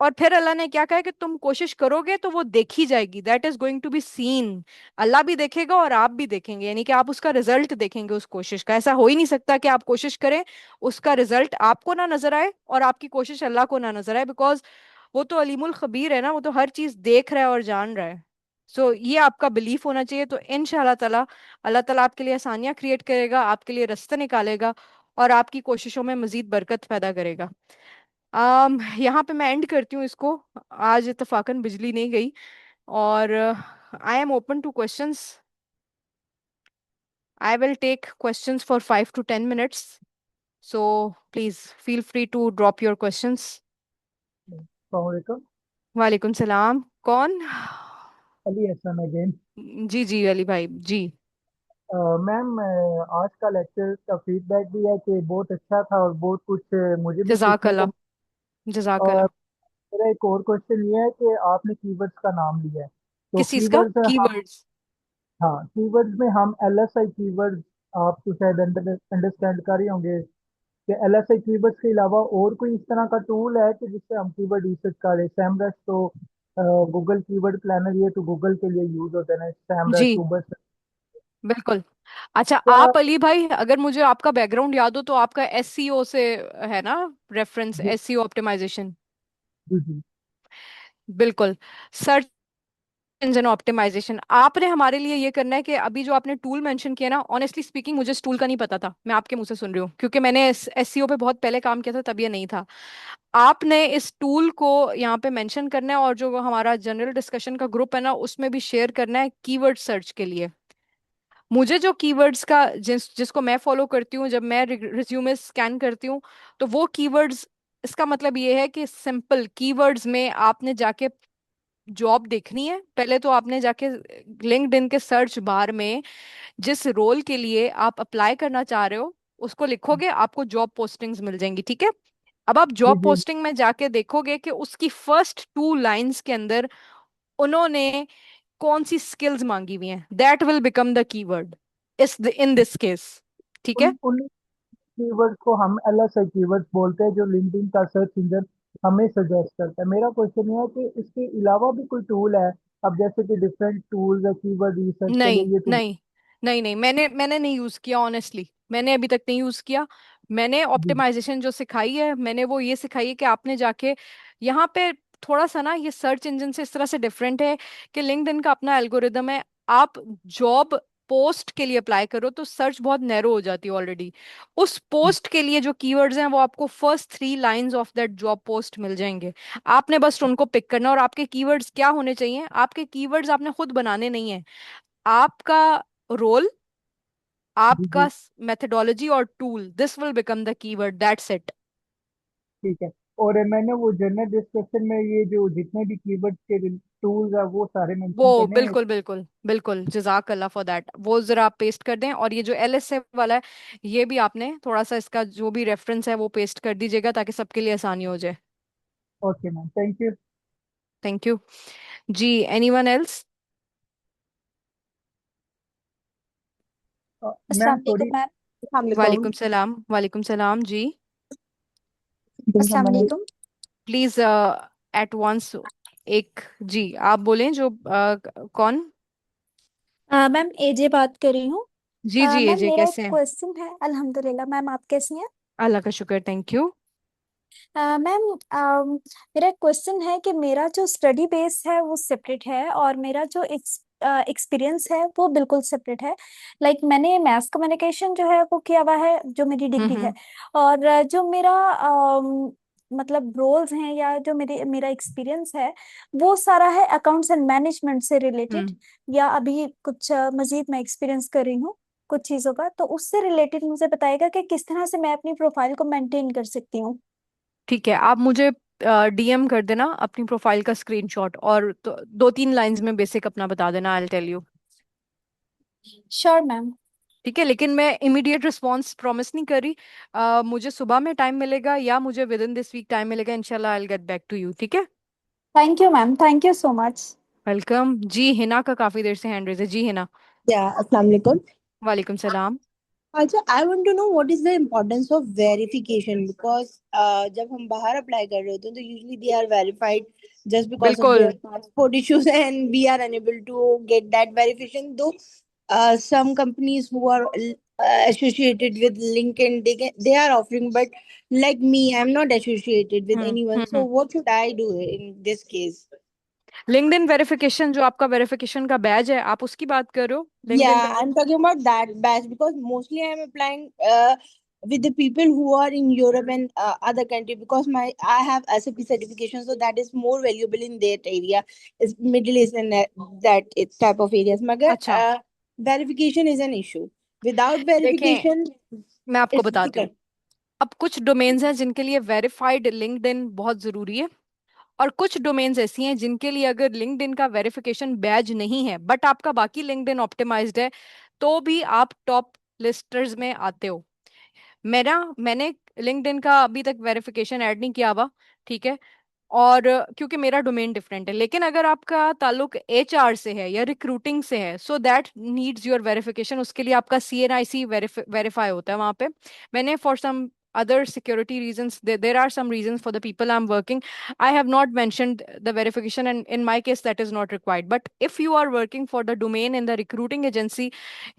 और फिर अल्लाह ने क्या कहा कि तुम कोशिश करोगे तो वो देखी जाएगी, that is going to be seen. Allah भी देखेगा और आप भी देखेंगे, यानी कि आप उसका रिजल्ट देखेंगे उस कोशिश का। ऐसा हो ही नहीं सकता कि आप कोशिश करें, उसका रिजल्ट आपको ना नजर आए और आपकी कोशिश अल्लाह को ना नजर आए, बिकॉज वो तो अलीमुल खबीर है ना, वो तो हर चीज देख रहा है और जान रहा है। सो ये आपका बिलीफ होना चाहिए। तो इंशाल्लाह ताला अल्लाह ताला आपके लिए आसानियां क्रिएट करेगा, आपके लिए रास्ते निकालेगा और आपकी कोशिशों में मजीद बरकत पैदा करेगा। यहाँ पे मैं एंड करती हूँ इसको। आज इत्तफाकन बिजली नहीं गई और I am open to questions. I will take questions for 5 to 10 minutes, so please feel free to drop your questions. Assalamualaikum. वालेकुम सलाम। कौन? अली हसन अगेन। जी जी अली भाई जी। मैम, आज का लेक्चर का फीडबैक भी है कि बहुत अच्छा था और बहुत कुछ मुझे भी जजाक सीखने को। अल्लाह। जजाक और अल्लाह। मेरा एक और क्वेश्चन ये है कि आपने कीवर्ड्स का नाम लिया है, तो किस चीज का? कीवर्ड्स हम, कीवर्ड्स? हाँ, कीवर्ड्स में हम एलएसआई कीवर्ड्स, आप तो शायद अंडरस्टैंड कर रहे होंगे कि एलएसआई कीवर्ड्स के अलावा और कोई इस तरह का टूल है कि जिससे हम कीवर्ड रिसर्च करें। सैमरस तो गूगल कीवर्ड प्लानर, ये तो गूगल के लिए यूज होता है ना, सैमरस जी उबस। बिल्कुल। अच्छा क्या? आप अली भाई, अगर मुझे आपका बैकग्राउंड याद हो तो आपका एससीओ से है ना, रेफरेंस जी एससीओ ऑप्टिमाइजेशन। जी जी बिल्कुल। सर्च इंजन ऑप्टिमाइजेशन आपने हमारे लिए ये करना है कि अभी जो आपने टूल मेंशन किया ना, ऑनेस्टली स्पीकिंग मुझे इस टूल का नहीं पता था, मैं आपके मुंह से सुन रही हूँ क्योंकि मैंने एससीओ पे बहुत पहले काम किया था, तब ये नहीं था। आपने इस टूल को यहाँ पे मेंशन करना है और जो हमारा जनरल डिस्कशन का ग्रुप है ना उसमें भी शेयर करना है कीवर्ड सर्च के लिए। मुझे जो कीवर्ड्स का जिसको मैं फॉलो करती हूँ जब मैं रिज्यूमे स्कैन करती हूँ, तो वो कीवर्ड्स, इसका मतलब ये है कि सिंपल कीवर्ड्स में आपने जाके जॉब देखनी है। पहले तो आपने जाके लिंक्डइन के सर्च बार में जिस रोल के लिए आप अप्लाई करना चाह रहे हो उसको लिखोगे, आपको जॉब पोस्टिंग्स मिल जाएंगी, ठीक है। अब आप जी जॉब जी। पोस्टिंग में जाके देखोगे कि उसकी फर्स्ट 2 लाइंस के अंदर उन्होंने कौन सी स्किल्स मांगी हुई हैं, that will become the keyword इस इन दिस केस, ठीक है। उन कीवर्ड्स को हम एलएसआई कीवर्ड्स बोलते हैं, जो लिंक्डइन का सर्च इंजन हमें सजेस्ट करता है। मेरा क्वेश्चन ये है कि इसके अलावा भी कोई टूल है? अब जैसे कि डिफरेंट टूल्स है कीवर्ड रिसर्च के नहीं लिए, ये तो। नहीं नहीं नहीं, मैंने नहीं यूज किया ऑनेस्टली, मैंने अभी तक नहीं यूज किया। मैंने जी ऑप्टिमाइजेशन जो सिखाई है मैंने वो ये सिखाई है कि आपने जाके यहाँ पे थोड़ा सा ना, ये सर्च इंजन से इस तरह से डिफरेंट है कि लिंक्डइन का अपना एल्गोरिदम है। आप जॉब पोस्ट के लिए अप्लाई करो तो सर्च बहुत नैरो हो जाती है ऑलरेडी। उस पोस्ट के लिए जो कीवर्ड्स हैं वो आपको first 3 lines of that job post मिल जाएंगे। आपने बस उनको पिक करना, और आपके कीवर्ड्स क्या होने चाहिए, आपके कीवर्ड्स आपने खुद बनाने नहीं है। आपका रोल, जी आपका जी। मेथडोलॉजी और tool, this will become the keyword, that's it. ठीक है। और मैंने वो जनरल डिस्कशन में ये जो जितने भी कीवर्ड्स के टूल्स है वो सारे वो मेंशन करने हैं। बिल्कुल बिल्कुल बिल्कुल, जजाक अल्लाह फॉर दैट, वो जरा आप पेस्ट कर दें। और ये जो एलएसए वाला है ये भी आपने थोड़ा सा इसका जो भी रेफरेंस है वो पेस्ट कर दीजिएगा ताकि सबके लिए आसानी हो जाए। Okay ma'am, thank you. Thank you. जी एनीवन एल्स? मैम अस्सलाम थोड़ी, वालेकुम मैम। अस्सलाम वालेकुम। वालेकुम सलाम, वालेकुम सलाम जी। अस्सलाम वालेकुम। प्लीज एट वंस एक, जी आप बोलें जो कौन? मैम एजे बात कर रही हूँ। जी जी मैम एजे, मेरा एक कैसे हैं? क्वेश्चन है। अल्हम्दुलिल्लाह मैम, आप कैसी हैं? अल्लाह का शुक्र, थैंक यू। मैम, मेरा एक क्वेश्चन है कि मेरा जो स्टडी बेस है वो सेपरेट है और मेरा जो एक्सपीरियंस है वो बिल्कुल सेपरेट है। लाइक मैंने मैस कम्युनिकेशन जो है वो किया हुआ है, जो मेरी डिग्री है। हम्म और जो मेरा मतलब रोल्स हैं या जो मेरा एक्सपीरियंस है वो सारा है अकाउंट्स एंड मैनेजमेंट से रिलेटेड। हम्म। या अभी कुछ मजीद मैं एक्सपीरियंस कर रही हूँ कुछ चीज़ों का, तो उससे रिलेटेड मुझे बताएगा कि किस तरह से मैं अपनी प्रोफाइल को मेंटेन कर सकती हूँ। ठीक है, आप मुझे डीएम कर देना अपनी प्रोफाइल का स्क्रीनशॉट, और तो 2-3 लाइंस में बेसिक अपना बता देना, I tell you. Sure ma'am. ठीक है, लेकिन मैं इमीडिएट रिस्पांस प्रॉमिस नहीं कर रही। मुझे सुबह में टाइम मिलेगा या मुझे within this week time मिलेगा, इंशाल्लाह I will get back to you, ठीक है। Thank you ma'am, thank you so much. Welcome जी। हिना का काफी देर से हैंड रेज है, जी हिना। या अस्सलाम वालेकुम। वालेकुम सलाम। अच्छा, I want to know what is the importance of verification, because जब हम बाहर अप्लाई कर रहे होते हैं तो usually they are verified just because of बिल्कुल their passport issues and we are unable to get that verification, though some companies who are associated with LinkedIn, they are offering, but like me, I'm not associated with anyone, so hmm. what should I do in this case? LinkedIn verification, जो आपका verification का बैज है, आप उसकी बात कर रहे हो? LinkedIn Yeah, I'm talking about that batch because mostly I'm applying with the people who are in Europe and other country, because my I have SAP certification, so that is more valuable in that area. Is Middle East and that it's type of areas. Magar अच्छा, verification is an issue. Without देखें, verification, मैं आपको it's बताती हूँ। difficult. अब कुछ domains हैं जिनके लिए वेरीफाइड लिंक्डइन बहुत जरूरी है, और कुछ डोमेन्स ऐसी हैं जिनके लिए अगर लिंक्डइन का वेरिफिकेशन बैज नहीं है बट आपका बाकी लिंक्डइन ऑप्टिमाइज्ड है, तो भी आप टॉप लिस्टर्स में आते हो। मैंने लिंक्डइन का अभी तक वेरिफिकेशन ऐड नहीं किया हुआ, ठीक है, और क्योंकि मेरा डोमेन डिफरेंट है। लेकिन अगर आपका ताल्लुक एचआर से है या रिक्रूटिंग से है, so that needs your verification. उसके लिए आपका सीएनआईसी वेरीफाई होता है वहां पे। मैंने for some other security reasons, there are some reasons for the people I'm working, I have not mentioned the verification, and in my case that is not required. But if you are working for the domain in the recruiting agency,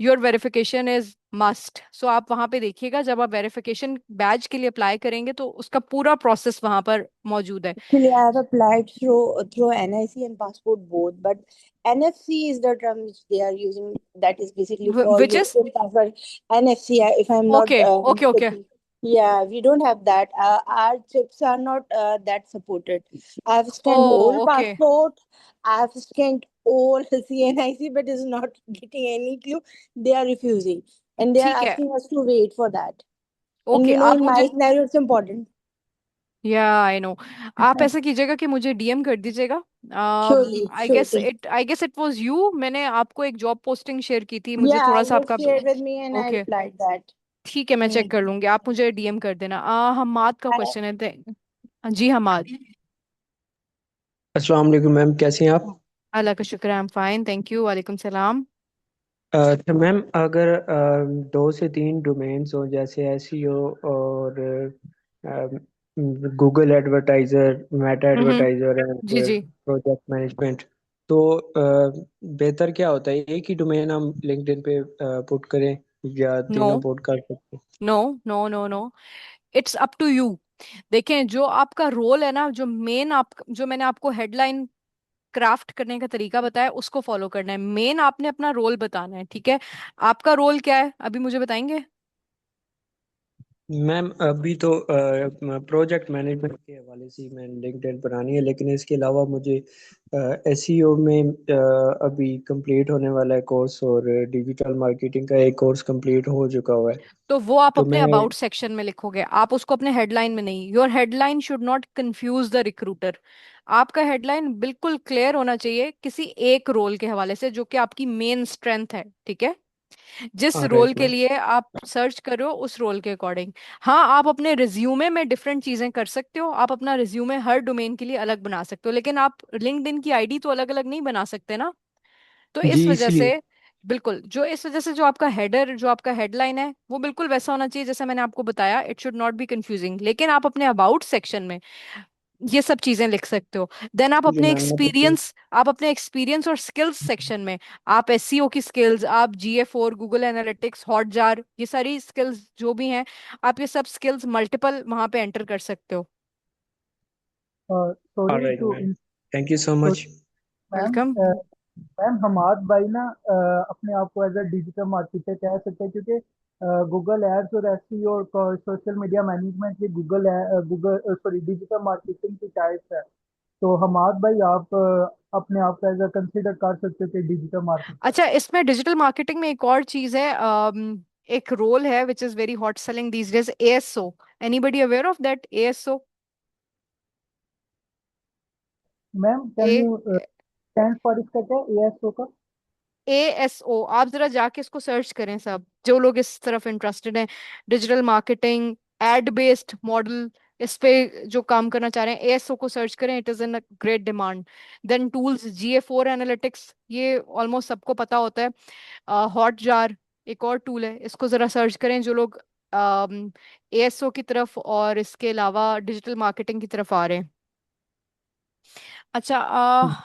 your verification is must. So आप वहां पे देखिएगा, जब आप verification badge के लिए apply करेंगे तो उसका पूरा प्रोसेस वहां पर मौजूद है। Actually, I have applied through NIC and passport both, but NFC is the term which they are using. That is basically for Which is European passport. NFC, if I'm not okay, okay, okay. mistaken. Yeah, we don't have that. Our chips are not that supported. I have scanned whole Oh, okay. passport. I have scanned all CNIC, but is not getting any clue. They are refusing, and they are ठीक है, asking us to wait for that. And okay, you know, आप in my मुझे, scenario, it's important. या I know, आप ऐसा कीजिएगा कि मुझे डीएम कर दीजिएगा। Surely, surely. I guess it was you, मैंने आपको एक जॉब पोस्टिंग शेयर की थी, मुझे Yeah, थोड़ा सा you आपका, shared with me and I okay, replied that. ठीक है, मैं चेक कर Hmm. लूंगी, आप मुझे डीएम कर देना। हमाद का I, क्वेश्चन है जी हमाद। अस्सलाम वालेकुम मैम, कैसी हैं आप? अल्लाह का शुक्र, I am fine, thank you, वालेकुम सलाम। अच्छा मैम, अगर 2 से 3 डोमेन्स हो जैसे एसईओ और Google advertiser, Meta hmm. Advertiser and जी जी। प्रोजेक्ट मैनेजमेंट, तो बेहतर क्या होता है? एक ही डोमेन हम लिंक्डइन पे पुट करें या नो तीनों पुट कर सकते हैं? No no no no, it's up to you. देखें, जो आपका रोल है ना, जो मेन आप, जो मैंने आपको हेडलाइन क्राफ्ट करने का तरीका बताया, उसको फॉलो करना है। मेन आपने अपना रोल बताना है, ठीक है? आपका रोल क्या है अभी मुझे बताएंगे? मैम अभी तो प्रोजेक्ट मैनेजमेंट के हवाले से मैंने लिंक्डइन बनानी है, लेकिन इसके अलावा मुझे एसईओ में अभी कंप्लीट होने वाला है कोर्स, और डिजिटल मार्केटिंग का एक कोर्स कंप्लीट हो चुका हुआ है। तो वो आप तो अपने मैं अबाउट सेक्शन में लिखोगे, आप उसको अपने हेडलाइन में नहीं। Your headline should not confuse the recruiter. आपका हेडलाइन बिल्कुल क्लियर होना चाहिए किसी एक रोल के हवाले से, जो कि आपकी मेन स्ट्रेंथ है, ठीक है? जिस रोल राइट के मैम। लिए आप सर्च करो, उस रोल के अकॉर्डिंग। हाँ, आप अपने रिज्यूमे में डिफरेंट चीजें कर सकते हो, आप अपना रिज्यूमे हर डोमेन के लिए अलग बना सकते हो, लेकिन आप लिंक्डइन की आईडी तो अलग अलग नहीं बना सकते ना। तो इस जी वजह इसलिए। से, बिल्कुल, जो इस वजह से जो आपका हेडर, जो आपका हेडलाइन है, वो बिल्कुल वैसा होना चाहिए जैसा मैंने आपको बताया। It should not be confusing. लेकिन आप अपने अबाउट सेक्शन में ये सब चीजें लिख सकते हो। देन जी मैम, मैं बिल्कुल। आप अपने एक्सपीरियंस और स्किल्स सेक्शन में आप एसईओ की स्किल्स, आप जीए4, गूगल एनालिटिक्स, हॉटजार, ये सारी स्किल्स जो भी हैं, आप ये सब स्किल्स मल्टीपल वहां पे एंटर कर सकते हो। Sorry alright to ma'am, thank you so much. Ma'am, welcome. Ma'am Hamad भाई ना अपने आप को एज अ डिजिटल मार्केटर कह सकते हैं, क्योंकि गूगल एड्स और एसईओ और सोशल मीडिया मैनेजमेंट भी गूगल सॉरी डिजिटल मार्केटिंग की टाइप है। तो हमाद भाई, आप अपने आप को एज अ कंसिडर कर सकते हो कि डिजिटल मार्केटर। अच्छा, इसमें डिजिटल मार्केटिंग में एक और चीज है, एक रोल है which is very hot selling these days, ASO. Anybody aware of that ASO? Ma'am can a you stand for इसका क्या एएसओ का? एएसओ, आप जरा जाके इसको सर्च करें, सब जो लोग इस तरफ इंटरेस्टेड हैं, digital marketing, ad based model, इस पे जो काम करना चाह रहे हैं, एएसओ को सर्च करें, it is in great demand. Then tools, GA4 analytics, ये ऑलमोस्ट सबको पता होता है। हॉटजार, एक और टूल है, इसको जरा सर्च करें जो लोग ASO की तरफ और इसके अलावा डिजिटल मार्केटिंग की तरफ आ रहे हैं। अच्छा,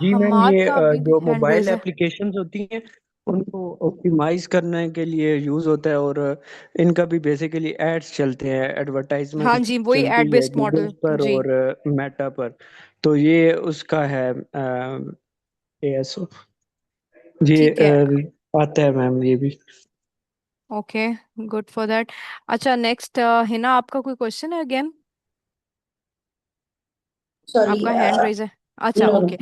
जी मैम, हमाद ये का अभी भी जो हैंड मोबाइल रेज है। एप्लीकेशंस होती हैं उनको ऑप्टिमाइज करने के लिए यूज होता है, और इनका भी बेसिकली एड्स चलते हैं, हाँ एडवर्टाइजमेंट जी, वही चलती एड है बेस्ड गूगल मॉडल पर जी। और मेटा पर। तो ये उसका है ASO। ये ठीक है, आता है मैम ये भी। Okay, good for that. अच्छा, नेक्स्ट हिना, आपका कोई क्वेश्चन है अगेन? Sorry, आपका हैंड रेज है। अच्छा, no. Okay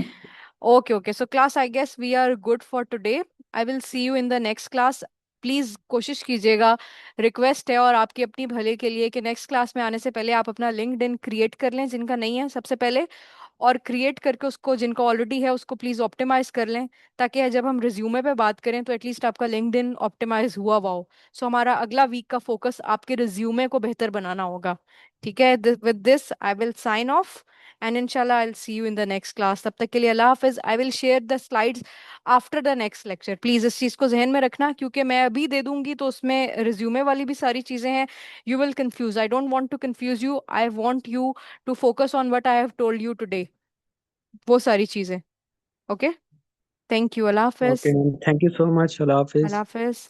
okay okay. So class, I guess we are good for today. I will see you in the next class. Please कोशिश कीजिएगा, request है और आपकी अपनी भले के लिए, कि नेक्स्ट क्लास में आने से पहले आप अपना लिंक्डइन क्रिएट कर लें, जिनका नहीं है सबसे पहले, और क्रिएट करके उसको, जिनको ऑलरेडी है उसको प्लीज ऑप्टिमाइज कर लें, ताकि जब हम रिज्यूमे पे बात करें तो एटलीस्ट आपका लिंक्डइन ऑप्टिमाइज हुआ हुआ हो। सो हमारा अगला वीक का फोकस आपके रिज्यूमे को बेहतर बनाना होगा। ठीक है, with this I will sign off, and इंशाल्लाह I will see you in the next class. तब तक के लिए अल्लाह हाफिज। I will share the slides after the next lecture. Please इस चीज़ को जहन में रखना, क्योंकि मैं अभी दे दूंगी तो उसमें रिज्यूमे वाली भी सारी चीज़ें हैं। You will confuse, I don't want to confuse you, I want you to focus on what I have told you today, वो सारी चीज़ें। ओके, थैंक यू, अल्लाह हाफिज। Okay ma'am, thank you so much, अल्लाह हाफिज। अल्लाह हाफिज।